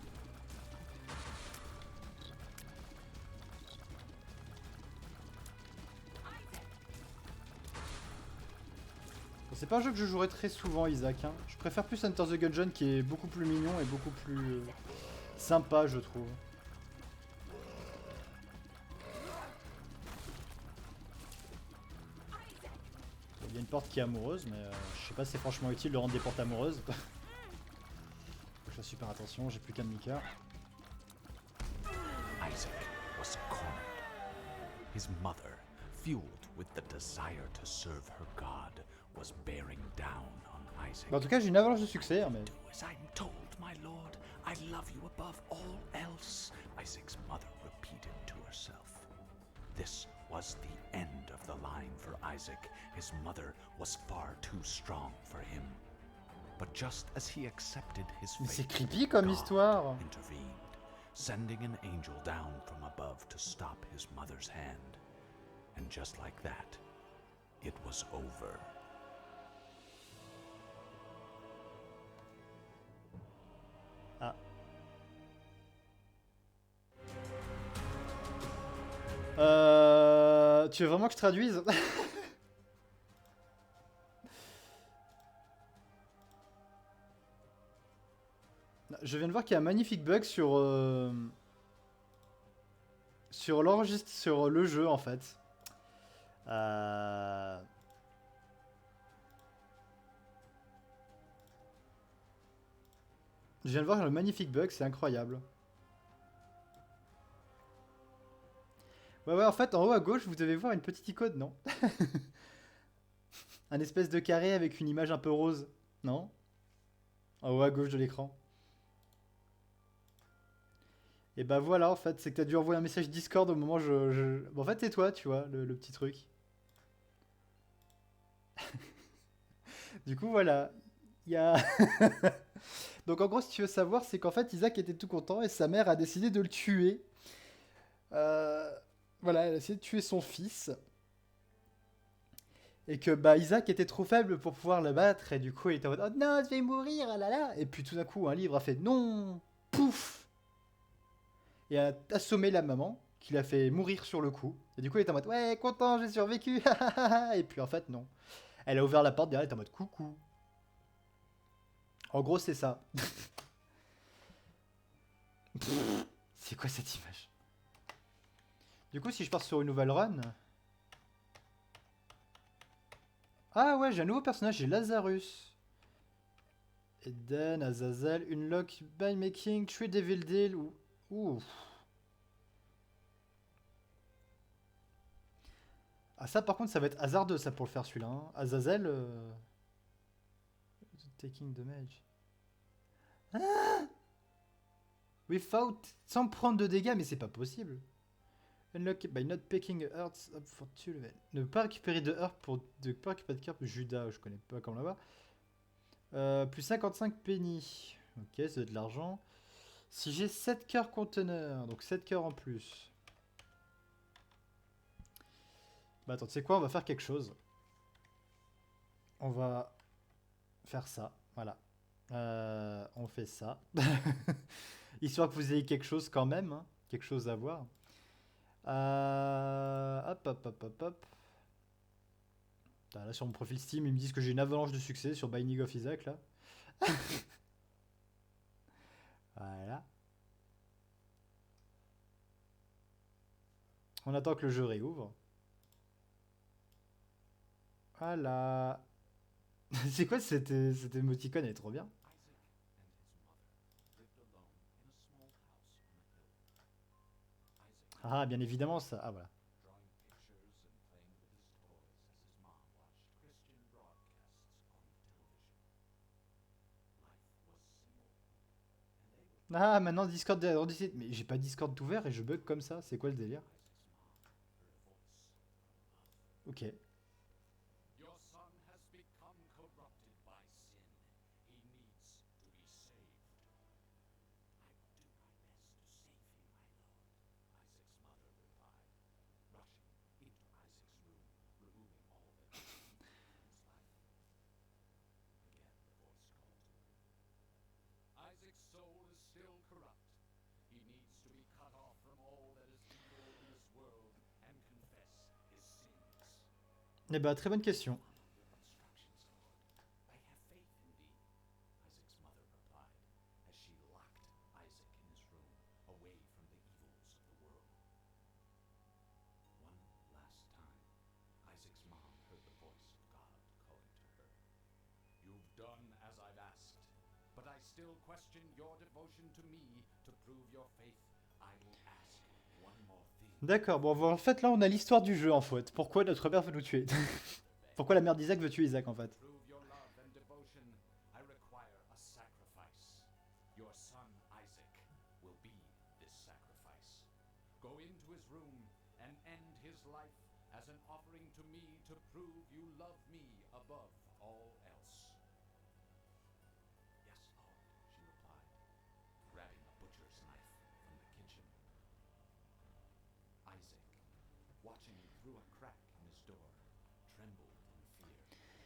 Bon, c'est pas un jeu que je jouerai très souvent, Isaac. Hein. Je préfère plus Enter the Gungeon qui est beaucoup plus mignon et beaucoup plus sympa, je trouve. Il y a une porte qui est amoureuse, mais je sais pas si c'est franchement utile de rendre des portes amoureuses. Faut que je fasse super attention, j'ai plus qu'un demi-cœur. Isaac was cornered. His mother, fueled with the desire to serve her God, was bearing down on Isaac. Bah, en tout cas, j'ai une avalanche de succès, hein, mais... Do as I'm told, my lord. I love you above all else, Isaac's mother repeated to herself. This was the end of the line for Isaac. His mother was far too strong for him. But just as he accepted his Mais c'est fate, creepy comme God histoire. intervened, sending an angel down from above to stop his mother's hand. And just like that, it was over. Ah. Tu veux vraiment que je traduise? Je viens de voir qu'il y a un magnifique bug sur l'enregistre sur le jeu en fait. Je viens de voir le magnifique bug, c'est incroyable. Ouais, en fait, en haut à gauche, vous devez voir une petite icône, non? Un espèce de carré avec une image un peu rose, non? En haut à gauche de l'écran. Et bah voilà, en fait, c'est que t'as dû envoyer un message Discord au moment où Bon, en fait, c'est toi, tu vois, le petit truc. Du coup, voilà. Il y a... Donc, en gros, si tu veux savoir, c'est qu'en fait, Isaac était tout content et sa mère a décidé de le tuer. Voilà, elle a essayé de tuer son fils. Et que bah, Isaac était trop faible pour pouvoir le battre. Et du coup, il était en mode, oh non, je vais mourir, ah là là. Et puis tout d'un coup, un livre a fait non, pouf. Et a assommé la maman, qui l'a fait mourir sur le coup. Et du coup, elle est en mode ouais, content, j'ai survécu. Et puis en fait, non. Elle a ouvert la porte derrière, elle est en mode coucou. En gros, c'est ça. C'est quoi cette image? Du coup, si je pars sur une nouvelle run. Ah ouais, j'ai un nouveau personnage, j'ai Lazarus. Eden, Azazel, unlock by making 3 Devil Deal. Ouh. Ah ça par contre ça va être hasardeux ça pour le faire celui-là. Hein. Azazel... Taking damage. Ah Without... Sans prendre de dégâts mais c'est pas possible. Unlock by not picking hearts up for 2 level. Ne pas récupérer de hearts pour... Ne pas récupérer de carte. Judas, je connais pas comment là-bas. Plus 55 penny. Ok, ça doit être de l'argent. Si j'ai 7 cœurs conteneurs, donc 7 cœurs en plus. Bah attends, tu sais quoi, on va faire quelque chose. On va faire ça, voilà. On fait ça. Histoire que vous ayez quelque chose quand même, hein, quelque chose à voir. Hop, hop, hop, hop, hop. Putain, là sur mon profil Steam, ils me disent que j'ai une avalanche de succès sur Binding of Isaac là. Voilà. On attend que le jeu réouvre. Voilà. C'est quoi cette émoticône, elle est trop bien. Ah, bien évidemment ça. Ah voilà. Ah, maintenant Discord est redécidé. Mais j'ai pas Discord ouvert et je bug comme ça. C'est quoi le délire? Ok. Your son has become corrupted by sin. He needs to be saved. I will do my best to save you, my lord, Isaac's mother replied, rushing into Isaac's room, removing all that was evil in his life. Again, the voice called to him. Isaac's soul is still corrupt. He needs to be cut off from all that is evil in this world and confess his sins. Eh bah, très bonne question. I have faith in thee, Isaac's mother replied, as she locked Isaac in his room, away from the evils of the world. One last time, Isaac's mom heard the voice of God calling to her. You've done as I've asked, but I still question your devotion to me. To prove your faith, I will ask one more thing. D'accord, bon, en fait, là, on a l'histoire du jeu, en fait. Pourquoi notre mère veut nous tuer? Pourquoi la mère d'Isaac veut tuer Isaac, en fait? Prove your love and devotion, I require a sacrifice. Your son Isaac will be this sacrifice. Go into his room and end his life as an offering to me to prove you love me above all else. Yes, Lord, she replied, grabbing a butcher's knife from the kitchen. Isaac, watching through a crack in his door, trembled in fear.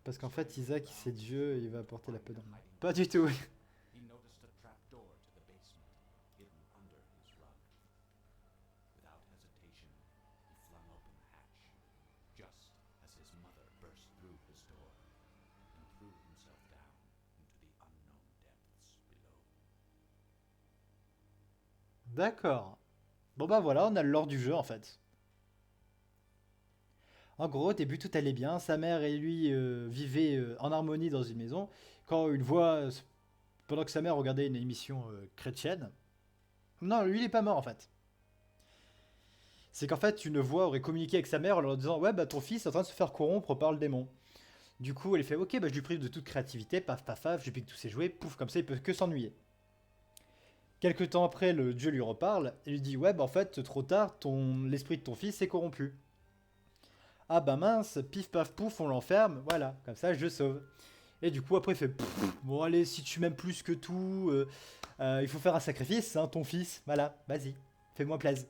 Parce qu'en fait, Isaac, c'est Dieu et il va apporter la paix dans le monde. Pas du tout. He noticed a trapdoor to the basement, hidden under his rug. Without hesitation, he flung open the hatch, just as his mother burst through his door and threw himself down into the unknown depths below. D'accord. Bon bah voilà, on a le lore du jeu, en fait. En gros, au début, tout allait bien. Sa mère et lui vivaient en harmonie dans une maison. Quand une voix, pendant que sa mère regardait une émission chrétienne. Non, lui, il est pas mort en fait. C'est qu'en fait, une voix aurait communiqué avec sa mère en leur disant ouais, bah ton fils est en train de se faire corrompre par le démon. Du coup, elle fait ok, bah je lui prive de toute créativité, paf paf paf, je lui pique tous ses jouets, pouf, comme ça il peut que s'ennuyer. Quelque temps après, le dieu lui reparle et lui dit ouais, bah en fait, trop tard, l'esprit de ton fils est corrompu. Ah bah mince, pif paf pouf, on l'enferme, voilà, comme ça je sauve. Et du coup après il fait bon allez, si tu m'aimes plus que tout, il faut faire un sacrifice, hein, ton fils, voilà, vas-y, fais-moi plaisir.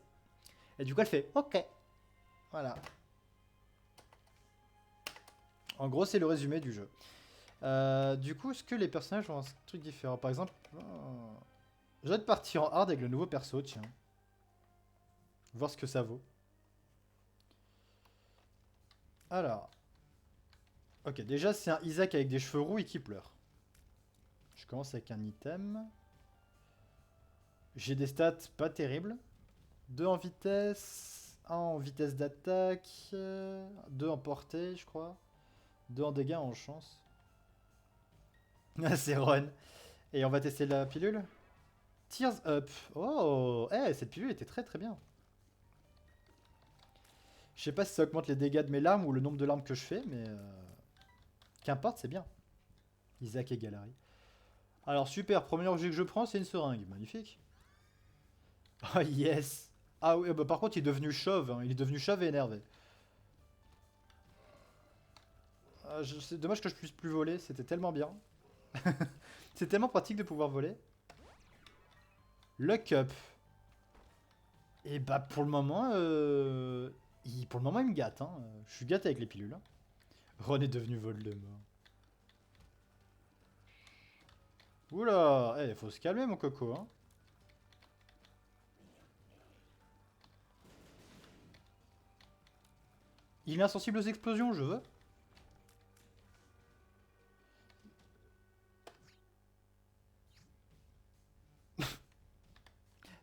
Et du coup elle fait ok, voilà. En gros c'est le résumé du jeu. Du coup est-ce que les personnages ont un truc différent? Par exemple, je vais partir en hard avec le nouveau perso, tiens. Voir ce que ça vaut. Alors. Ok, déjà c'est un Isaac avec des cheveux roux et qui pleure. Je commence avec un item. J'ai des stats pas terribles. 2 en vitesse, 1 en vitesse d'attaque, 2 en portée, je crois. 2 en dégâts, en chance. Ah, c'est Ron. Et on va tester la pilule. Tears up. Oh, cette pilule était très très bien. Je sais pas si ça augmente les dégâts de mes larmes ou le nombre de larmes que je fais, mais qu'importe, c'est bien. Isaac et Galari. Alors super, premier objet que je prends, c'est une seringue. Magnifique. Ah yes. Ah oui, bah, par contre, il est devenu chauve. Hein. Il est devenu chauve et énervé. C'est dommage que je puisse plus voler, c'était tellement bien. C'est tellement pratique de pouvoir voler. Le cup. Et bah pour le moment, pour le moment il me gâte. Hein. Je suis gâté avec les pilules. Hein. Ron est devenu Voldemort. Oula, faut se calmer mon coco. Hein. Il est insensible aux explosions, je veux.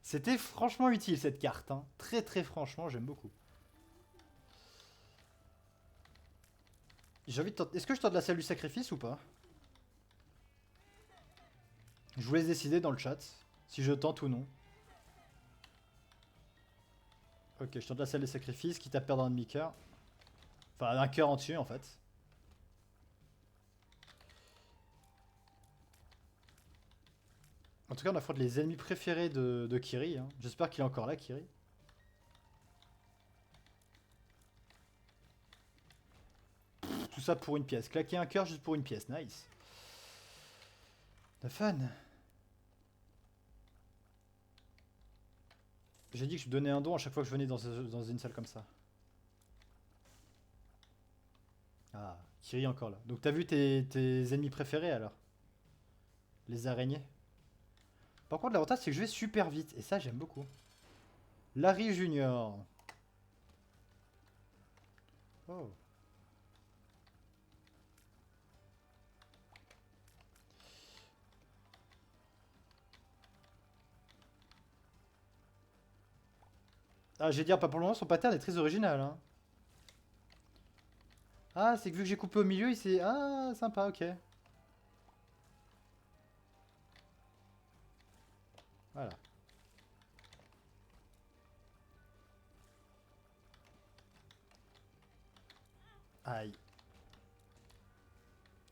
C'était franchement utile cette carte. Hein. Très très franchement, j'aime beaucoup. J'ai envie de tenter... Est-ce que je tente la salle du sacrifice ou pas? Je vous laisse décider dans le chat si je tente ou non. Ok, je tente la salle des sacrifices, quitte à perdre un demi-cœur. Enfin, un cœur entier en fait. En tout cas, on affronte les ennemis préférés de Kiri. Hein. J'espère qu'il est encore là, Kiri. Tout ça pour une pièce. Claquer un cœur juste pour une pièce. Nice. The fun. J'ai dit que je donnais un don à chaque fois que je venais dans une salle comme ça. Ah, Kiri est encore là. Donc t'as vu tes ennemis préférés alors? Les araignées. Par contre, l'avantage, c'est que je vais super vite. Et ça, j'aime beaucoup. Larry Junior. Oh. Ah, j'ai dire, pas pour le moment, son pattern est très original. Hein. Ah, c'est que vu que j'ai coupé au milieu, il s'est... Ah, sympa, ok. Voilà. Aïe.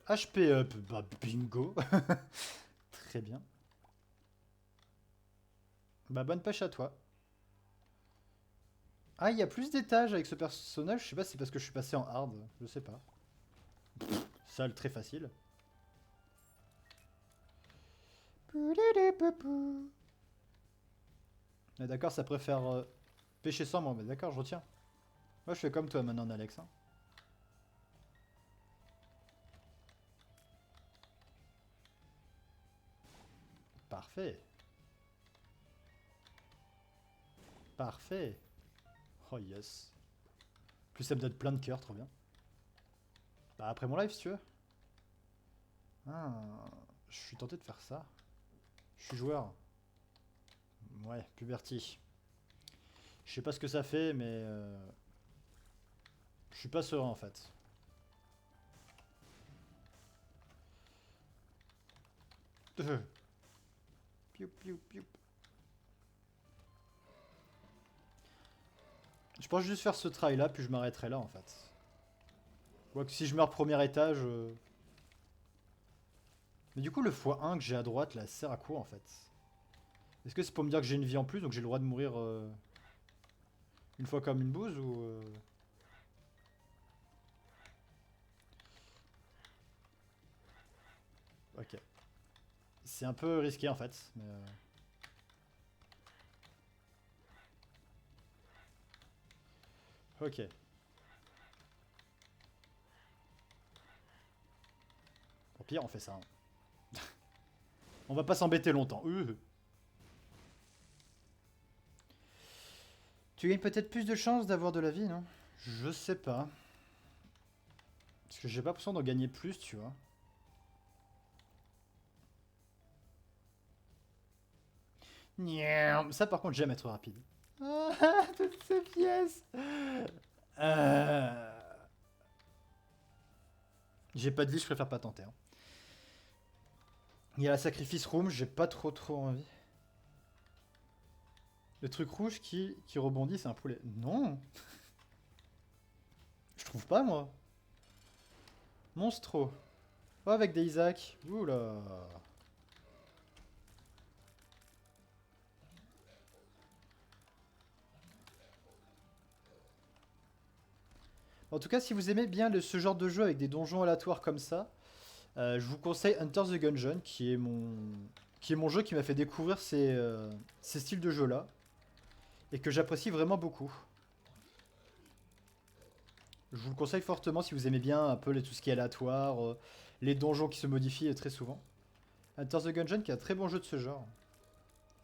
HP up, bah bingo. Très bien. Bah bonne pêche à toi. Ah, il y a plus d'étages avec ce personnage, je sais pas si c'est parce que je suis passé en hard, je sais pas. Salle très facile. Ah, d'accord, ça préfère pêcher sans moi, mais d'accord, je retiens. Moi je fais comme toi maintenant, Alex. Hein. Parfait. Parfait. Oh yes. Plus ça me donne plein de cœurs, trop bien. Bah après mon live si tu veux. Ah, je suis tenté de faire ça. Je suis joueur. Ouais, puberty. Je sais pas ce que ça fait, mais... je suis pas serein en fait. Piou, piou, piou. Je pense juste faire ce try là, puis je m'arrêterai là en fait. Quoique si je meurs premier étage... Mais du coup le x1 que j'ai à droite là sert à quoi en fait? Est-ce que c'est pour me dire que j'ai une vie en plus, donc j'ai le droit de mourir une fois comme une bouse ou... Ok. C'est un peu risqué en fait, mais... Ok. Au pire, on fait ça. Hein. On va pas s'embêter longtemps. Tu gagnes peut-être plus de chances d'avoir de la vie, non? Je sais pas. Parce que j'ai pas l'impression d'en gagner plus, tu vois. Niam. Ça, par contre, j'aime être rapide. Ah, toutes ces pièces. Euh... J'ai pas de vie, je préfère pas tenter. Hein. Il y a la sacrifice room, j'ai pas trop envie. Le truc rouge qui rebondit, c'est un poulet. Non. Je trouve pas, moi. Monstro. Oh, avec des Isaac. Oula. En tout cas, si vous aimez bien ce genre de jeu avec des donjons aléatoires comme ça, je vous conseille Enter the Gungeon, qui est mon jeu qui m'a fait découvrir ces styles de jeu-là, et que j'apprécie vraiment beaucoup. Je vous le conseille fortement si vous aimez bien un peu tout ce qui est aléatoire, les donjons qui se modifient très souvent. Enter the Gungeon qui est un très bon jeu de ce genre.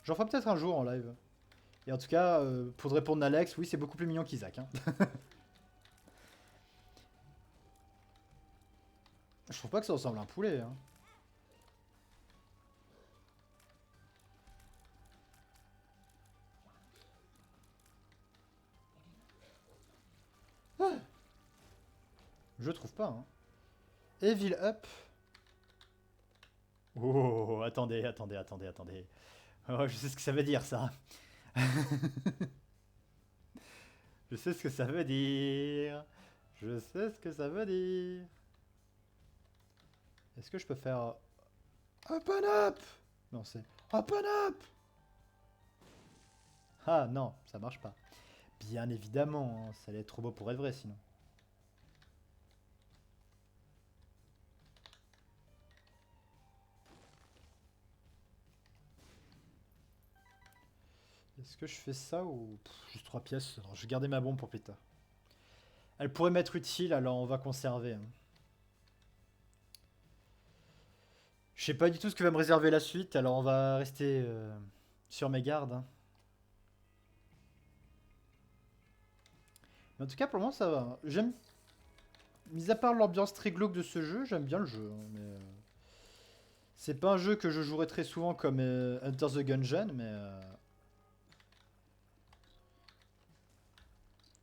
J'en ferai peut-être un jour en live. Et en tout cas, pour répondre à Alex, oui, c'est beaucoup plus mignon qu'Isaac. Hein. Je trouve pas que ça ressemble à un poulet. Hein. Ah, je trouve pas. Hein. Evil Up. Oh, attendez. Oh, je sais ce que ça veut dire, ça. Je sais ce que ça veut dire. Je sais ce que ça veut dire. Est-ce que je peux faire... Open up. Non, c'est... Open up. Ah non, ça marche pas. Bien évidemment, hein, ça allait être trop beau pour être vrai sinon. Est-ce que je fais ça ou... Pff, juste 3 pièces. Alors, je vais garder ma bombe pour plus tard. Elle pourrait m'être utile, alors on va conserver. Hein. Je sais pas du tout ce que va me réserver la suite, alors on va rester sur mes gardes. Hein. Mais en tout cas, pour le moment, ça va. Hein. J'aime... Mis à part l'ambiance très glauque de ce jeu, j'aime bien le jeu. Hein, mais, c'est pas un jeu que je jouerai très souvent comme Enter the Gungeon, mais...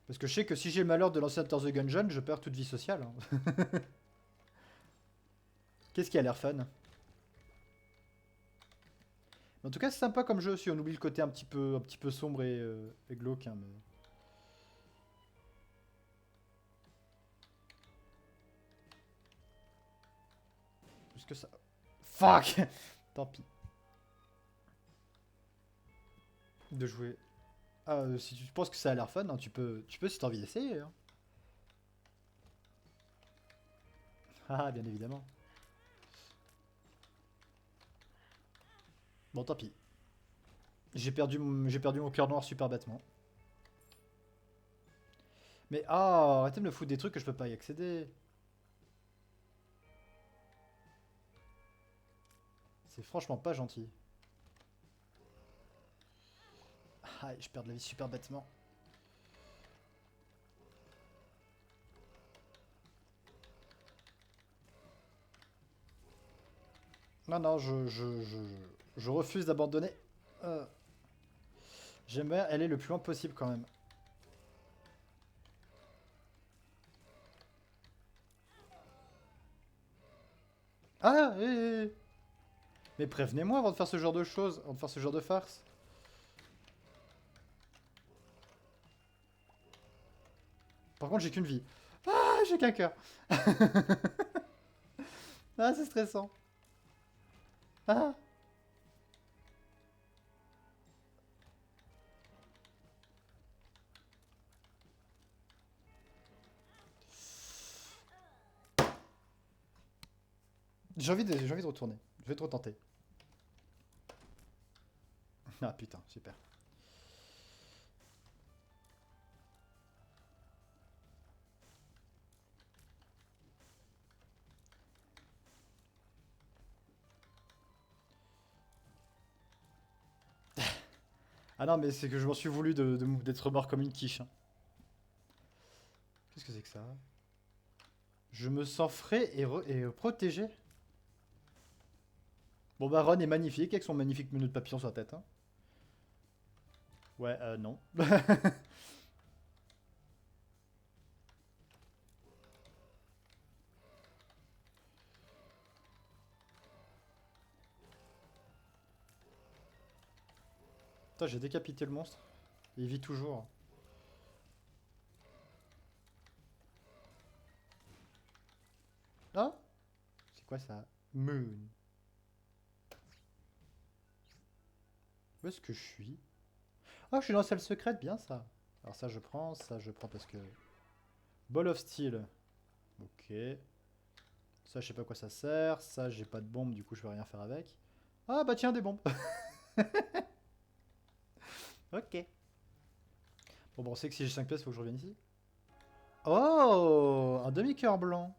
Parce que je sais que si j'ai le malheur de lancer Enter the Gungeon, je perds toute vie sociale. Hein. Qu'est-ce qui a l'air fun? En tout cas, c'est sympa comme jeu si on oublie le côté un petit peu sombre et glauque. Hein, mais... Est-ce que ça... Fuck. Tant pis. De jouer. Ah, si tu penses que ça a l'air fun, hein, tu peux si t'as envie d'essayer. Hein. Ah, bien évidemment. Bon, tant pis. J'ai perdu mon cœur noir super bêtement. Mais ah, arrêtez de me foutre des trucs que je peux pas y accéder. C'est franchement pas gentil. Ah, je perds de la vie super bêtement. Non, non, je refuse d'abandonner. J'aimerais aller le plus loin possible quand même. Ah, mais prévenez-moi avant de faire ce genre de choses, avant de faire ce genre de farce. Par contre, j'ai qu'une vie. Ah, j'ai qu'un cœur. Ah, c'est stressant. Ah. J'ai envie de retourner. Je vais te retenter. Ah putain, super. Ah non, mais c'est que je m'en suis voulu d'être mort comme une quiche. Hein. Qu'est-ce que c'est que ça? Je me sens frais et protégé. Bon bah Ron est magnifique avec son magnifique menu de papillon sur la tête. Hein. Ouais, non. Putain, j'ai décapité le monstre. Il vit toujours. Ah? C'est quoi ça? Moon. Où est-ce que je suis? Ah, je suis dans la salle secrète, bien ça. Alors ça je prends parce que... Ball of Steel. Ok. Ça, je sais pas à quoi ça sert. Ça, j'ai pas de bombe, du coup, je peux rien faire avec. Ah, bah tiens, des bombes. Ok. Bon, bah, on sait que si j'ai 5 pièces, faut que je revienne ici. Oh, un demi-cœur blanc.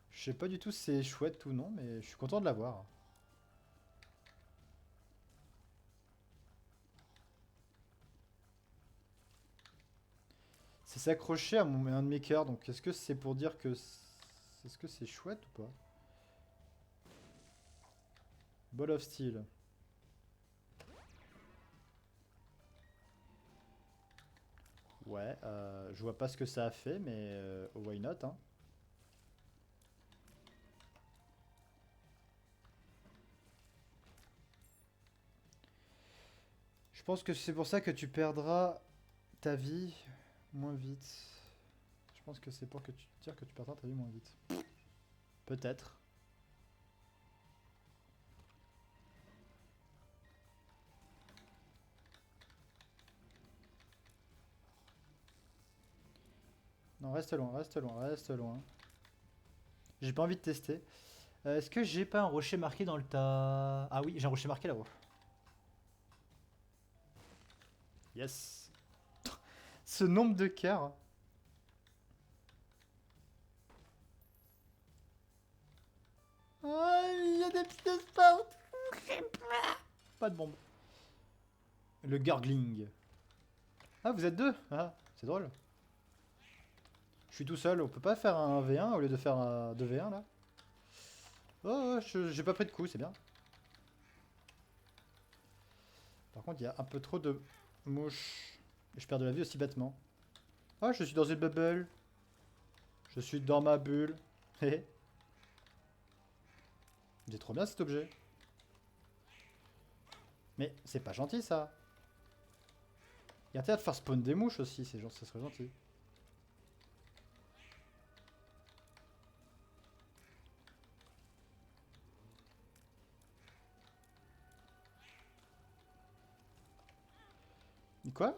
Je sais pas du tout si c'est chouette ou non, mais je suis content de l'avoir. C'est s'accrocher à un de mes cœurs, donc est-ce que c'est pour dire que... Est-ce que c'est chouette ou pas? Ball of Steel. Ouais, je vois pas ce que ça a fait, mais why not, hein. Je pense que c'est pour ça que tu perdras ta vie moins vite. Je pense que c'est pour que tu dire que tu perdras ta vie moins vite. Peut-être. Non, reste loin, reste loin, reste loin. J'ai pas envie de tester. Est-ce que j'ai pas un rocher marqué dans le tas? Ah oui, j'ai un rocher marqué là-haut. Yes. Ce nombre de cœurs. Ah, il y a des pièces partout. Pas de bombe. Le gargling. Ah, vous êtes deux? Ah, c'est drôle. Je suis tout seul, on peut pas faire un V1 au lieu de faire un 2v1 là? Oh, j'ai pas pris de coup, c'est bien. Par contre, il y a un peu trop de mouches. Et je perds de la vie aussi bêtement. Ah, je suis dans une bubble. Je suis dans ma bulle. Hé. Il est trop bien cet objet. Mais c'est pas gentil ça. Il y a intérêt de faire spawn des mouches aussi, c'est genre, ça serait gentil. Quoi?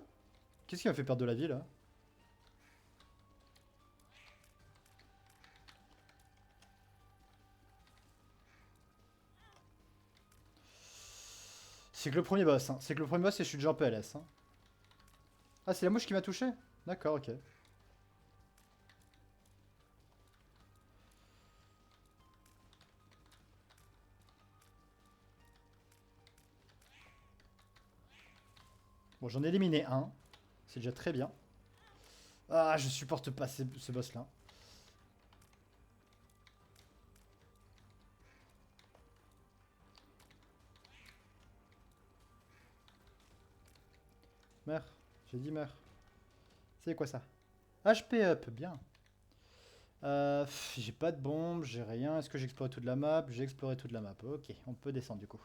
Qu'est-ce qui m'a fait perdre de la vie là? C'est que le premier boss, hein. C'est que le premier boss et je suis déjà en PLS. Hein. Ah, c'est la mouche qui m'a touché? D'accord, ok. Bon, j'en ai éliminé un. C'est déjà très bien. Ah, je supporte pas ce boss là. Meurs. J'ai dit meurs. C'est quoi ça? HP up, bien. J'ai pas de bombe, j'ai rien. Est-ce que j'ai exploré toute la map? J'ai exploré toute la map. Ok, on peut descendre du coup.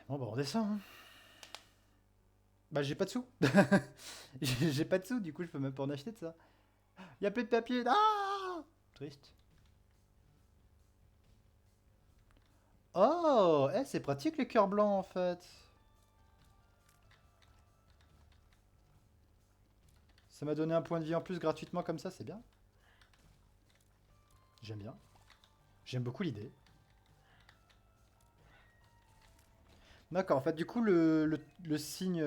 Bon bah on descend. Hein. Bah j'ai pas de sous. J'ai pas de sous, du coup je peux même pas en acheter de ça. Y a plus de papier. Ah, triste. Oh, eh, c'est pratique les cœurs blancs en fait. Ça m'a donné un point de vie en plus gratuitement comme ça, c'est bien. J'aime bien. J'aime beaucoup l'idée. D'accord, en fait, du coup, le signe...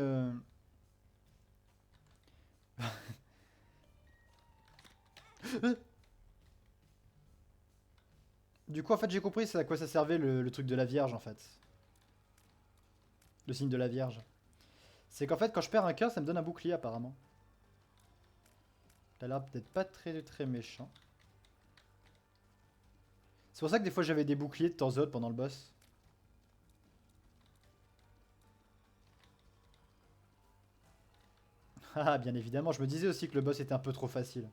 Du coup, en fait, j'ai compris c'est à quoi ça servait le truc de la Vierge, en fait. Le signe de la Vierge. C'est qu'en fait, quand je perds un cœur, ça me donne un bouclier, apparemment. T'as l'air d'être pas très méchant. C'est pour ça que des fois j'avais des boucliers de temps en temps pendant le boss. Ah, bien évidemment, je me disais aussi que le boss était un peu trop facile.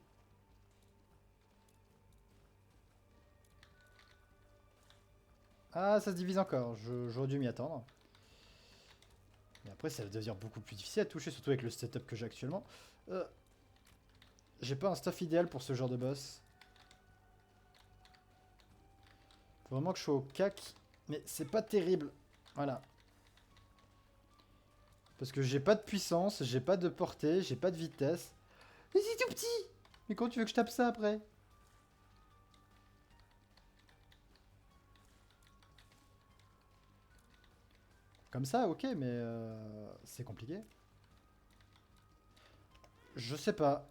Ah, ça se divise encore, j'aurais dû m'y attendre. Et après, ça va devenir beaucoup plus difficile à toucher, surtout avec le setup que j'ai actuellement. J'ai pas un stuff idéal pour ce genre de boss. Faut vraiment que je sois au cac, mais c'est pas terrible. Voilà. Parce que j'ai pas de puissance, j'ai pas de portée, j'ai pas de vitesse. Mais c'est tout petit! Mais comment tu veux que je tape ça après? Comme ça, ok, mais c'est compliqué. Je sais pas.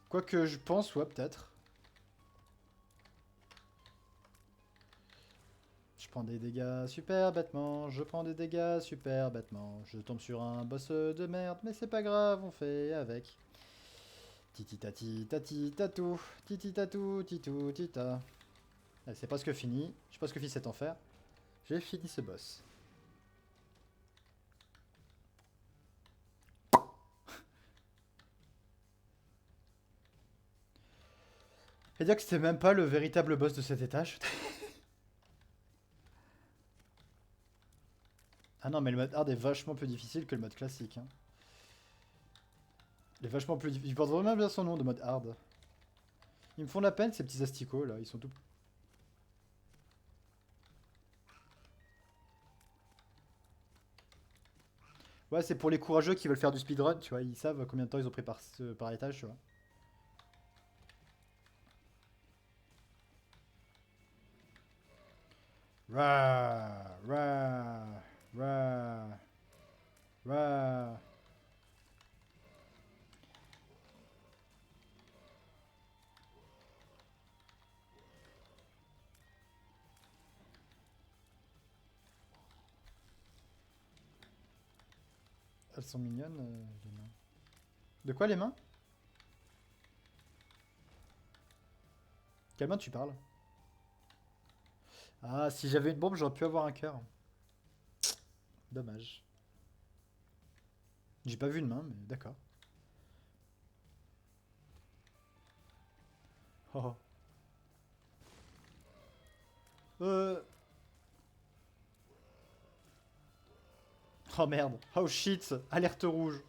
Quoique je pense, ouais, peut-être. Je prends des dégâts super bêtement, je prends des dégâts super bêtement. Je tombe sur un boss de merde, mais c'est pas grave, on fait avec. Titi tati tati tatou, titi tatou, titou tita. C'est presque fini, j'ai presque fini cet enfer. J'ai fini ce boss. Et dire que c'était même pas le véritable boss de cet étage. Ah non, mais le mode hard est vachement plus difficile que le mode classique. Hein. Il est vachement plus difficile. Il porte vraiment bien son nom de mode hard. Ils me font la peine ces petits asticots là, ils sont tout... Ouais, c'est pour les courageux qui veulent faire du speedrun, tu vois, ils savent combien de temps ils ont pris par étage, tu vois. Ra, ra, ra, ra. Elles sont mignonnes, les mains. De quoi les mains? Quelle main tu parles? Ah, si j'avais une bombe, j'aurais pu avoir un cœur. Dommage. J'ai pas vu une main, mais d'accord. Oh, oh. Euh... Oh merde. Oh shit. Alerte rouge.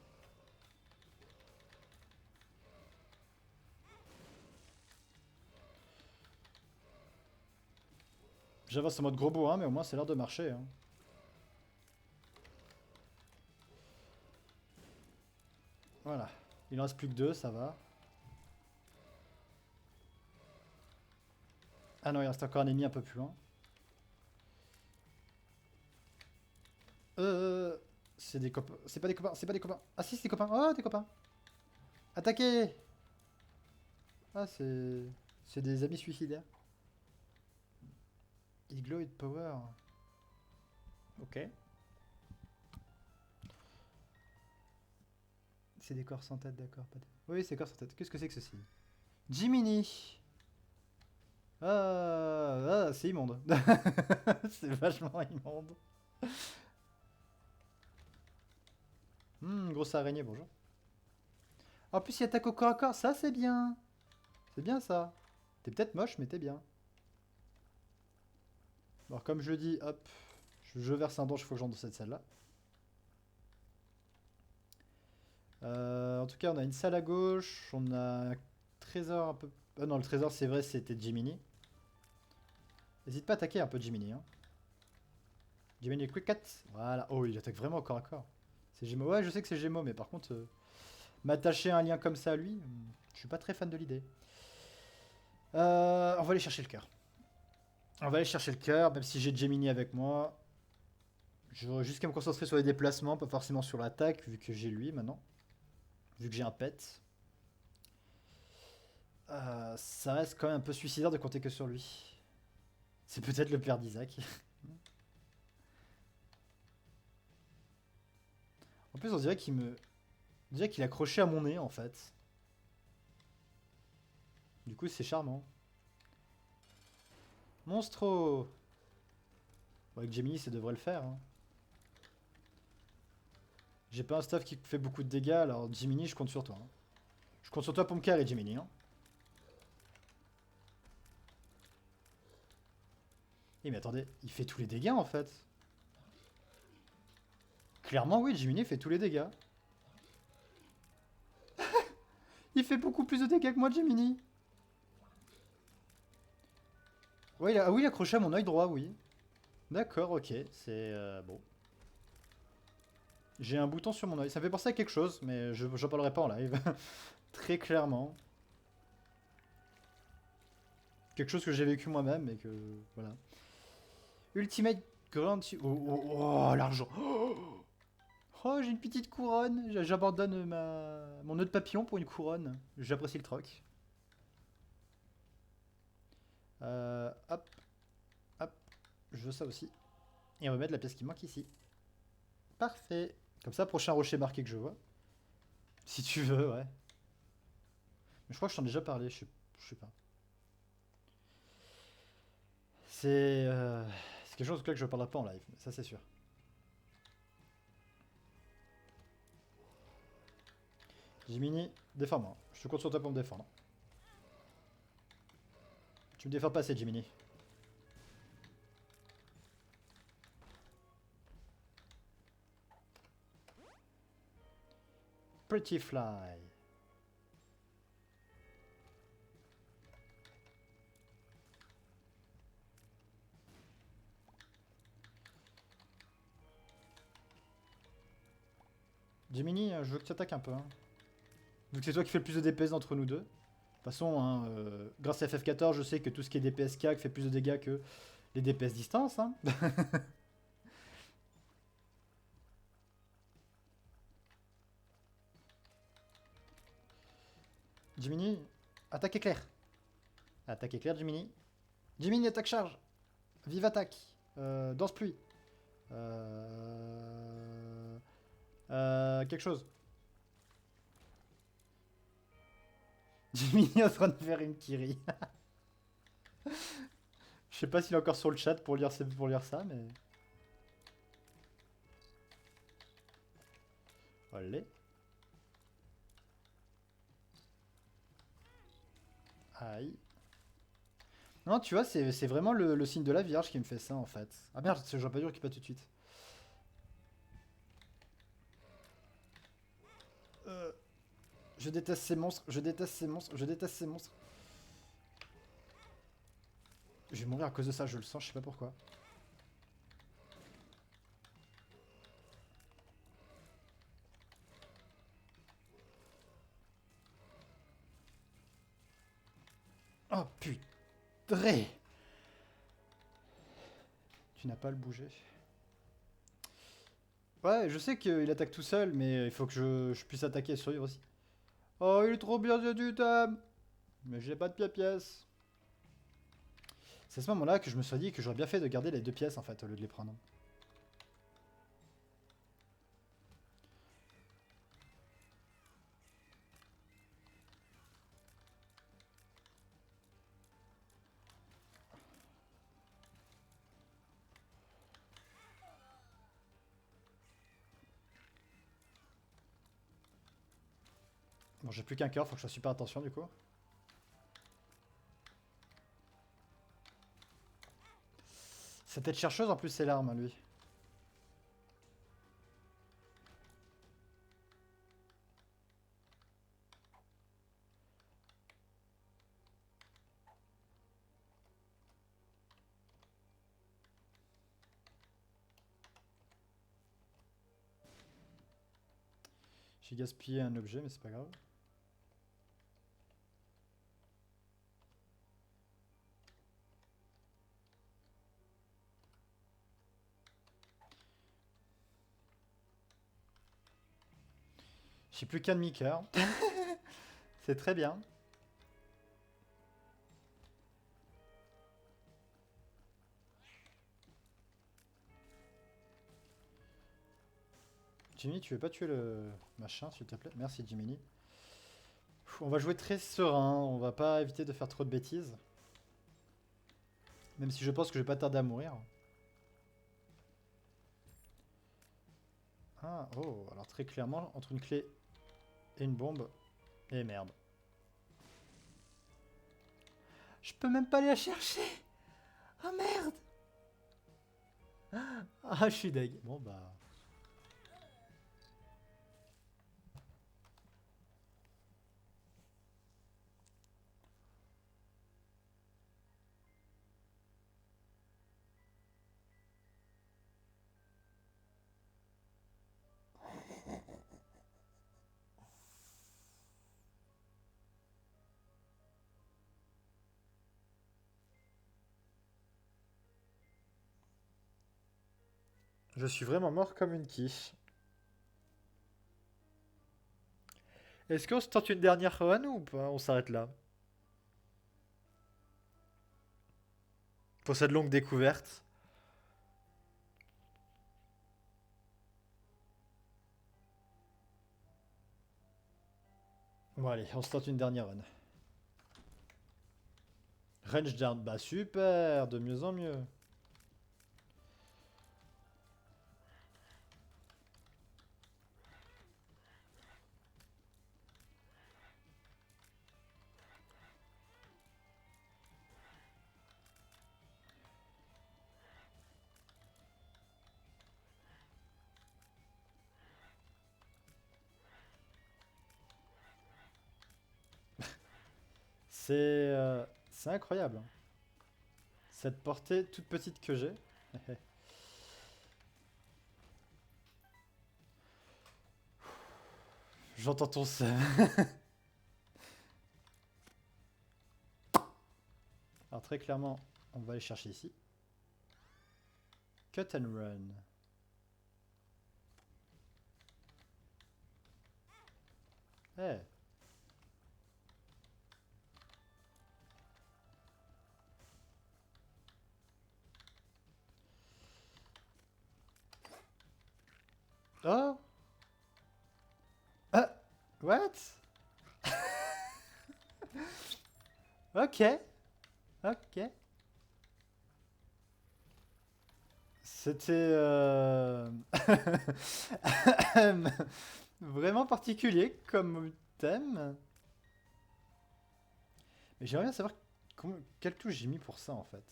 J'avance en mode gros bout, hein, mais au moins c'est l'air de marcher. Hein. Voilà. Il en reste plus que deux, ça va. Ah non, il reste encore un ennemi un peu plus loin. C'est des copains. C'est pas des copains, c'est pas des copains. Ah si, c'est des copains. Oh, des copains. Attaquez! Ah, c'est... C'est des amis suicidaires. Igloid Power. Ok. C'est des corps sans tête, d'accord. Pas de... Oui, c'est des corps sans tête. Qu'est-ce que c'est que ceci? Jiminy! Ah, c'est immonde. C'est vachement immonde. Grosse araignée, bonjour. En plus, il attaque au corps à corps, ça c'est bien. C'est bien ça. T'es peut-être moche, mais t'es bien. Alors, comme je le dis, hop, je verse un don, il faut que j'entre dans cette salle-là. En tout cas, on a une salle à gauche, on a un trésor un peu... Ah non, le trésor, c'est vrai, c'était Jiminy. N'hésite pas à attaquer un peu Jiminy. Hein. Jiminy Quick Cat. Voilà. Oh, il attaque vraiment au corps à corps. C'est Gémeaux. Ouais, je sais que c'est Gémeaux, mais par contre, m'attacher un lien comme ça à lui, je suis pas très fan de l'idée. On va aller chercher le cœur. On va aller chercher le cœur, même si j'ai Gemini avec moi. Je vais jusqu'à me concentrer sur les déplacements, pas forcément sur l'attaque, vu que j'ai lui maintenant. Vu que j'ai un pet. Ça reste quand même un peu suicidaire de compter que sur lui. C'est peut-être le père d'Isaac. En plus, on dirait qu'il me... On dirait qu'il est accroché à mon nez, en fait. Du coup, c'est charmant. Monstro. Bon, avec Gemini, ça devrait le faire. Hein. J'ai pas un staff qui fait beaucoup de dégâts, alors Gemini, je compte sur toi. Hein. Je compte sur toi pour me carrer, Gemini. Hein. Eh mais attendez, il fait tous les dégâts en fait. Clairement, oui, Gemini fait tous les dégâts. Il fait beaucoup plus de dégâts que moi, Gemini. Ouais, ah oui, il a accroché à mon œil droit, oui. D'accord, ok, c'est bon. J'ai un bouton sur mon œil. Ça me fait penser à quelque chose, mais je n'en parlerai pas en live. Très clairement. Quelque chose que j'ai vécu moi-même et que... Voilà. Ultimate Grand... Oh, l'argent. Oh, j'ai une petite couronne. J'abandonne mon nœud de papillon pour une couronne. J'apprécie le troc. Hop. Hop. Je veux ça aussi. Et on va mettre la pièce qui manque ici. Parfait. Comme ça, prochain rocher marqué que je vois. Si tu veux, ouais. Mais je crois que je t'en ai déjà parlé, je sais pas. C'est quelque chose que je ne parlerai pas en live, ça c'est sûr. Jiminy, défends-moi. Je te compte sur toi pour me défendre. Tu me défends pas assez, Jiminy. Pretty Fly. Jiminy, je veux que tu attaques un peu. Hein. Vu que c'est toi qui fais le plus de DPS d'entre nous deux. De toute façon, hein, grâce à FF14, je sais que tout ce qui est DPS CAC fait plus de dégâts que les DPS distance. Hein. Jiminy, attaque éclair. Attaque éclair, Jiminy. Jiminy, attaque charge. Vive attaque. Danse pluie. Quelque chose. Jiminy est en train de faire une Kiri. Je sais pas s'il est encore sur le chat pour lire ça, mais... Allez. Aïe. Non, tu vois, c'est vraiment le signe de la Vierge qui me fait ça, en fait. Ah merde, j'aurais pas dû récupérer tout de suite. Je déteste ces monstres, je déteste ces monstres, je déteste ces monstres. Je vais mourir à cause de ça, je le sens, je sais pas pourquoi. Oh putain. Tu n'as pas à le bouger. Ouais, je sais qu'il attaque tout seul, mais il faut que je puisse attaquer et survivre aussi. Oh, il est trop bien ce tutam. Mais j'ai pas de pièces. C'est à ce moment-là que je me suis dit que j'aurais bien fait de garder les 2 pièces en fait, au lieu de les prendre. Bon, j'ai plus qu'un cœur, faut que je fasse super attention du coup. Sa tête chercheuse en plus, c'est l'arme, lui. J'ai gaspillé un objet, mais c'est pas grave. J'ai plus qu'un demi-cœur. C'est très bien. Jimmy, tu veux pas tuer le machin, s'il te plaît? Merci, Jiminy. On va jouer très serein, on va pas éviter de faire trop de bêtises. Même si je pense que je vais pas tarder à mourir. Ah, oh, alors très clairement, entre une clé et une bombe. Et merde. Je peux même pas aller la chercher. Ah merde. Ah, je suis deg. Bon bah... Je suis vraiment mort comme une quiche. Est-ce qu'on se tente une dernière run ou pas? On s'arrête là. Pour cette longue découverte. Bon allez, on se tente une dernière run. Range down, bah super, de mieux en mieux. C'est incroyable, hein. Cette portée toute petite que j'ai. J'entends ton seum. Alors très clairement, on va aller chercher ici. Cut and run. Eh. Oh. Ah. What? Ok. Ok. C'était vraiment particulier comme thème. Mais j'aimerais bien savoir quelle touche j'ai mis pour ça en fait.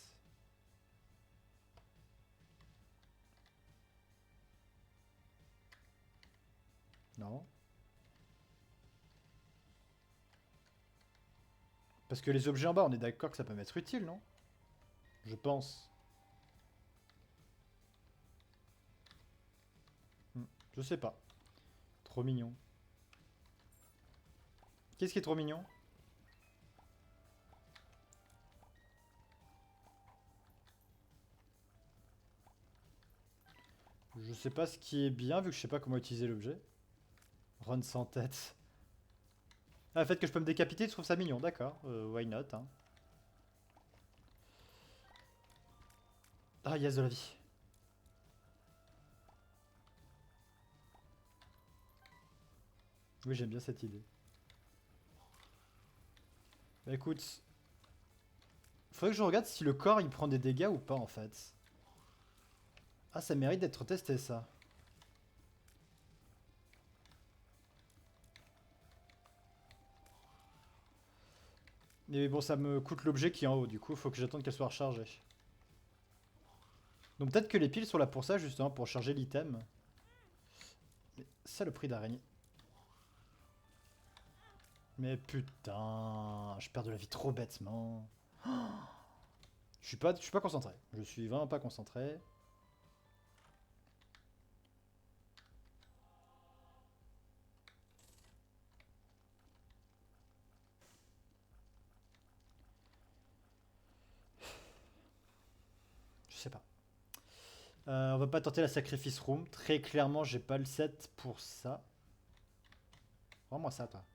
Non. Parce que les objets en bas, on est d'accord que ça peut m'être utile, non? Je pense. Je sais pas. Trop mignon. Qu'est-ce qui est trop mignon? Je sais pas ce qui est bien vu que je sais pas comment utiliser l'objet. Run sans tête. Ah, le fait que je peux me décapiter, tu trouves ça mignon, d'accord. Why not, hein. Ah, yes, de la vie. Oui, j'aime bien cette idée. Bah écoute, faudrait que je regarde si le corps il prend des dégâts ou pas en fait. Ah, ça mérite d'être testé ça. Mais bon, ça me coûte l'objet qui est en haut, du coup, faut que j'attende qu'elle soit rechargée. Donc peut-être que les piles sont là pour ça, justement, pour charger l'item. Mais ça, le prix d'araignée. Mais putain, je perds de la vie trop bêtement. Je suis pas concentré. Je suis vraiment pas concentré. Je sais pas. On va pas tenter la sacrifice room. Très clairement, j'ai pas le set pour ça. Rends-moi ça, toi.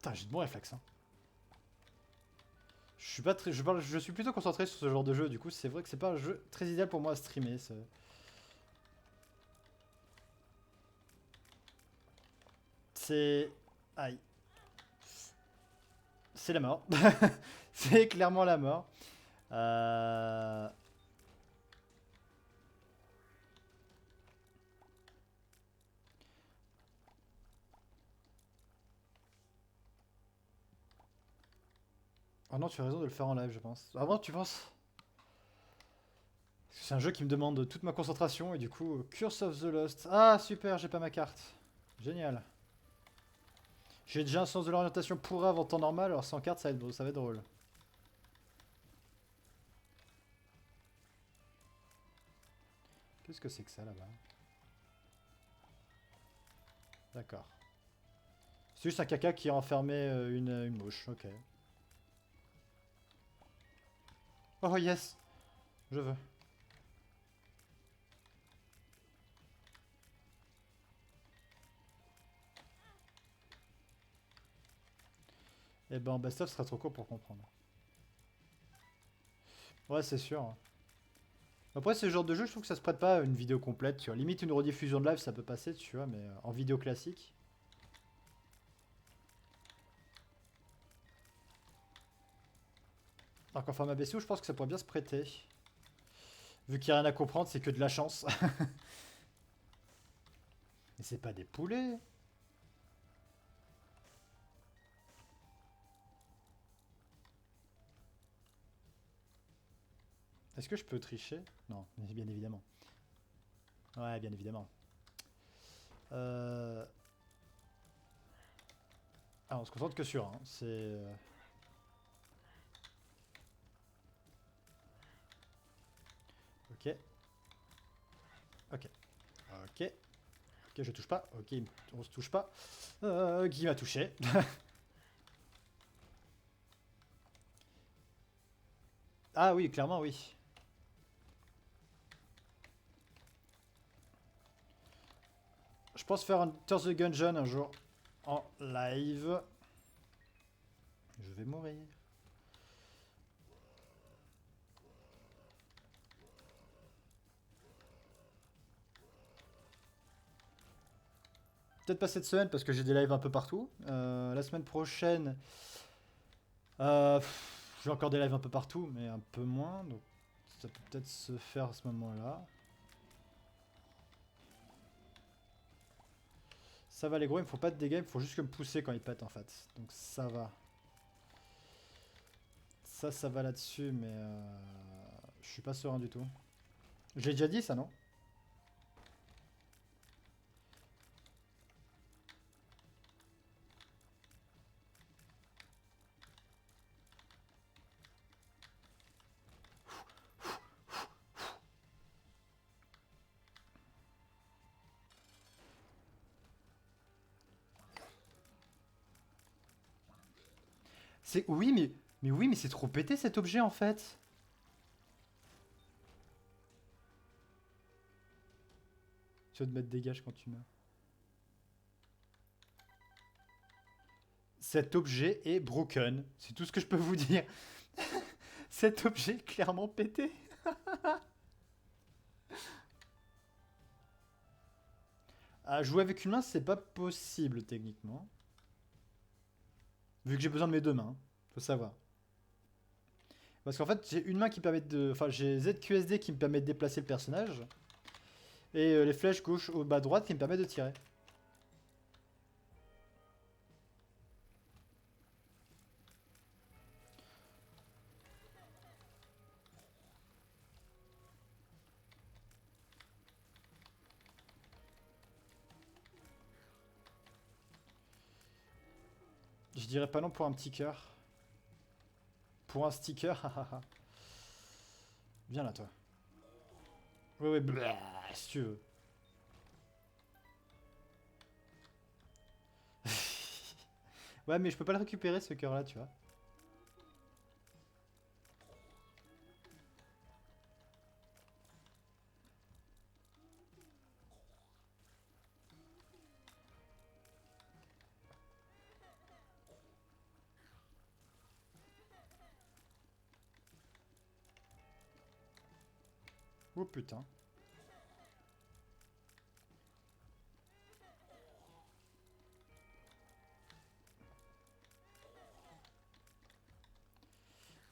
Putain, j'ai de bons réflexes. Hein. Je suis pas très, je suis plutôt concentré sur ce genre de jeu. Du coup, c'est vrai que c'est pas un jeu très idéal pour moi à streamer. C'est... Aïe. C'est la mort. C'est clairement la mort. Euh... Oh non, tu as raison de le faire en live, je pense. Ah bon, tu penses? Parce que c'est un jeu qui me demande toute ma concentration et du coup, Curse of the Lost. Ah, super, j'ai pas ma carte. Génial. J'ai déjà un sens de l'orientation pourrave en temps normal, alors sans carte, ça va être drôle. Qu'est-ce que c'est que ça là-bas? D'accord. C'est juste un caca qui a enfermé une mouche, ok. Oh yes, je veux. Eh ben, best-of sera trop court pour comprendre. Ouais, c'est sûr. Hein. Après, ce genre de jeu, je trouve que ça se prête pas à une vidéo complète, tu vois. Limite, une rediffusion de live, ça peut passer, tu vois, mais en vidéo classique. Alors qu'en format BCO, je pense que ça pourrait bien se prêter. Vu qu'il n'y a rien à comprendre, c'est que de la chance. Mais c'est pas des poulets. Est-ce que je peux tricher? Non, bien évidemment. Ouais, bien évidemment. Ah, on se concentre que sur un. C'est... Ok. Ok. Ok. Ok, je touche pas. Ok, on se touche pas. Qui m'a touché? Ah oui, clairement oui. Je pense faire un Tour the Gungeon un jour en live. Je vais mourir. Peut-être pas cette semaine parce que j'ai des lives un peu partout. La semaine prochaine, j'ai encore des lives un peu partout, mais un peu moins. Donc ça peut peut-être se faire à ce moment-là. Ça va les gros, il me faut pas de dégâts, il me faut juste que me pousser quand ils pètent en fait. Donc ça va. Ça va là-dessus, mais je suis pas serein du tout. J'ai déjà dit ça, non? C'est oui, mais oui, mais c'est trop pété cet objet en fait. Tu vas te mettre dégage quand tu meurs. Cet objet est broken. C'est tout ce que je peux vous dire. Cet objet est clairement pété. À jouer avec une main, c'est pas possible techniquement. Vu que j'ai besoin de mes deux mains, faut savoir. Parce qu'en fait, j'ai une main qui permet de. Enfin, j'ai ZQSD qui me permet de déplacer le personnage. Et les flèches gauche au bas droite qui me permettent de tirer. Je dirais pas non pour un petit cœur. Pour un sticker, hahaha. Viens là, toi. Ouais, ouais, blah, si tu veux. Ouais, mais je peux pas le récupérer ce cœur là, tu vois. Oh putain.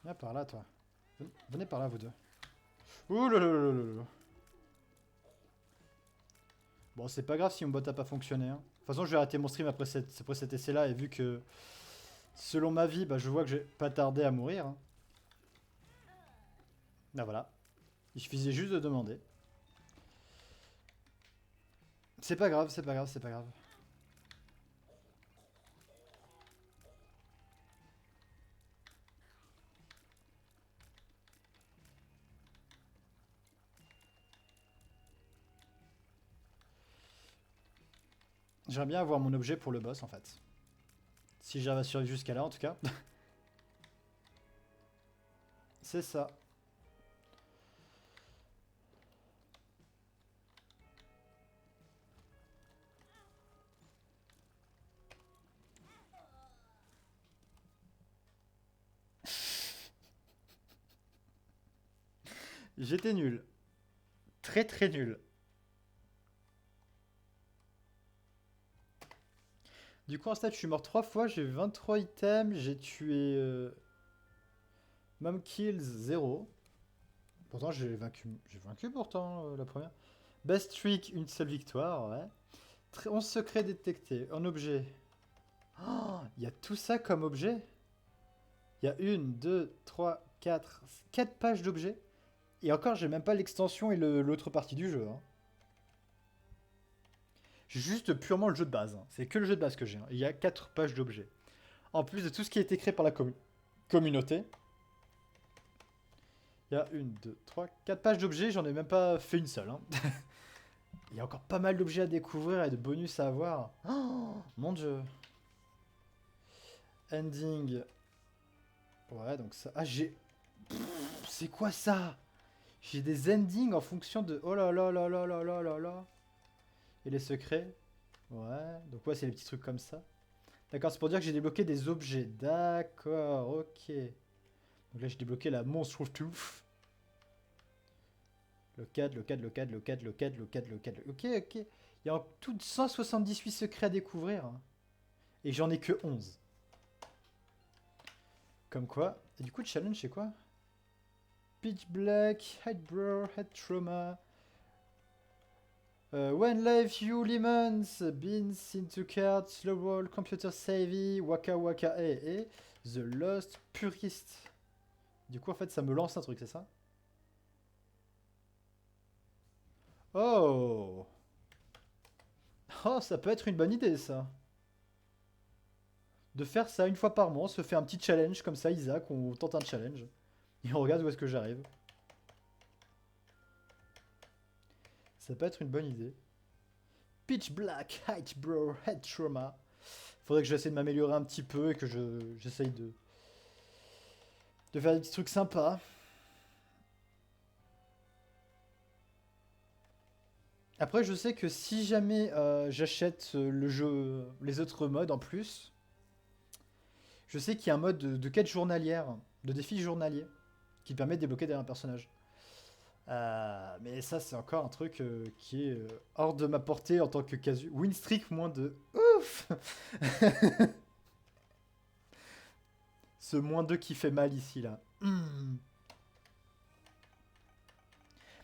Viens par là, toi. Venez par là, vous deux. Ouh là là là là là. Bon, c'est pas grave si mon bot a pas fonctionné. Hein. De toute façon, je vais arrêter mon stream après cet essai-là, et vu que, selon ma vie, bah, je vois que j'ai pas tardé à mourir. Hein. Là, voilà. Il suffisait juste de demander. C'est pas grave, c'est pas grave, c'est pas grave. J'aimerais bien avoir mon objet pour le boss, en fait. Si j'arrive à survivre jusqu'à là, en tout cas. C'est ça. J'étais nul. Très très nul. Du coup, en stat, je suis mort 3 fois, j'ai eu 23 items, j'ai tué... Mom kills 0. Pourtant, j'ai vaincu pourtant la première. Best streak, une seule victoire, ouais. 11 secrets détectés. Un objet. Oh, il y a tout ça comme objet. Il y a 1, 2, 3, 4... 4 pages d'objets. Et encore, j'ai même pas l'extension et l'autre partie du jeu. Hein. J'ai juste purement le jeu de base. Hein. C'est que le jeu de base que j'ai. Hein. Il y a 4 pages d'objets. En plus de tout ce qui a été créé par la communauté. Il y a 1, 2, 3, 4 pages d'objets. J'en ai même pas fait une seule. Hein. Il y a encore pas mal d'objets à découvrir et de bonus à avoir. Oh, mon dieu. Ending. Ouais, donc ça... Ah, j'ai... C'est quoi ça? J'ai des endings en fonction de... Oh là là là là là là là là. Et les secrets. Ouais, donc ouais, c'est les petits trucs comme ça. D'accord, c'est pour dire que j'ai débloqué des objets. D'accord, ok. Donc là, j'ai débloqué la monstre tooth. Le 4, le 4, le 4, le 4, le 4, le 4, le 4. Ok, ok. Il y a en tout 178 secrets à découvrir. Hein. Et j'en ai que 11. Comme quoi. Et du coup, le challenge, c'est quoi? Pitch Black, Head Bro, Head Trauma. When life you lemons, beans into cards, slow roll, computer savvy, waka waka et The Lost Purist. Du coup, en fait, ça me lance un truc, c'est ça? Oh! Oh, ça peut être une bonne idée, ça. De faire ça une fois par mois, on se fait un petit challenge comme ça, Isaac, on tente un challenge. Et on regarde où est-ce que j'arrive. Ça peut être une bonne idée. Pitch Black, Height Bro, Head Trauma. Faudrait que j'essaie de m'améliorer un petit peu et que j'essaye de faire des petits trucs sympas. Après, je sais que si jamais j'achète le jeu, les autres modes en plus, je sais qu'il y a un mode de quête journalière, de défi journalier, qui permet de débloquer derrière un personnage. Mais ça, c'est encore un truc qui est hors de ma portée en tant que casu. Win streak moins de... Ouf. Ce moins 2 qui fait mal ici, là.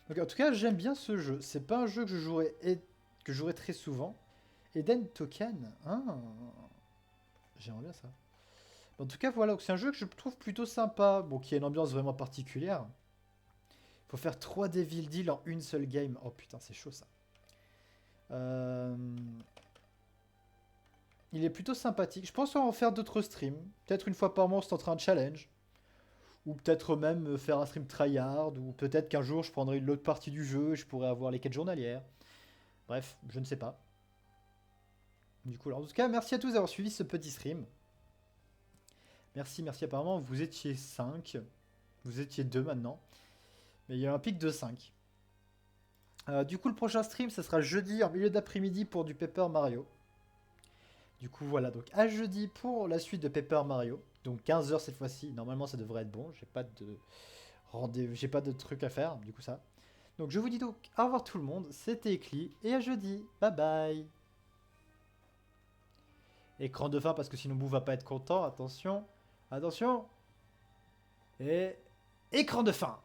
Donc, en tout cas, j'aime bien ce jeu. C'est pas un jeu que je jouerais très souvent. Eden Token, hein. J'aimerais bien ça. En tout cas, voilà, c'est un jeu que je trouve plutôt sympa. Bon, qui a une ambiance vraiment particulière. Faut faire 3 Devil Deal en une seule game. Oh putain, c'est chaud ça. Il est plutôt sympathique. Je pense qu'on va en faire d'autres streams. Peut-être une fois par mois, on se tentera un challenge. Ou peut-être même faire un stream tryhard. Ou peut-être qu'un jour, je prendrai l'autre partie du jeu et je pourrai avoir les quêtes journalières. Bref, je ne sais pas. Du coup, alors, en tout cas, merci à tous d'avoir suivi ce petit stream. Merci, merci. Apparemment, vous étiez 5. Vous étiez 2 maintenant. Mais il y a un pic de 5. Du coup, le prochain stream, ça sera jeudi en milieu d'après-midi pour du Paper Mario. Du coup, voilà. Donc, à jeudi pour la suite de Paper Mario. Donc, 15 h cette fois-ci. Normalement, ça devrait être bon. J'ai pas de truc à faire. Du coup, ça. Donc je vous dis donc au revoir tout le monde, c'était Ecli, et à jeudi, bye bye. Écran de fin parce que sinon Bou va pas être content, attention, attention. Et écran de fin.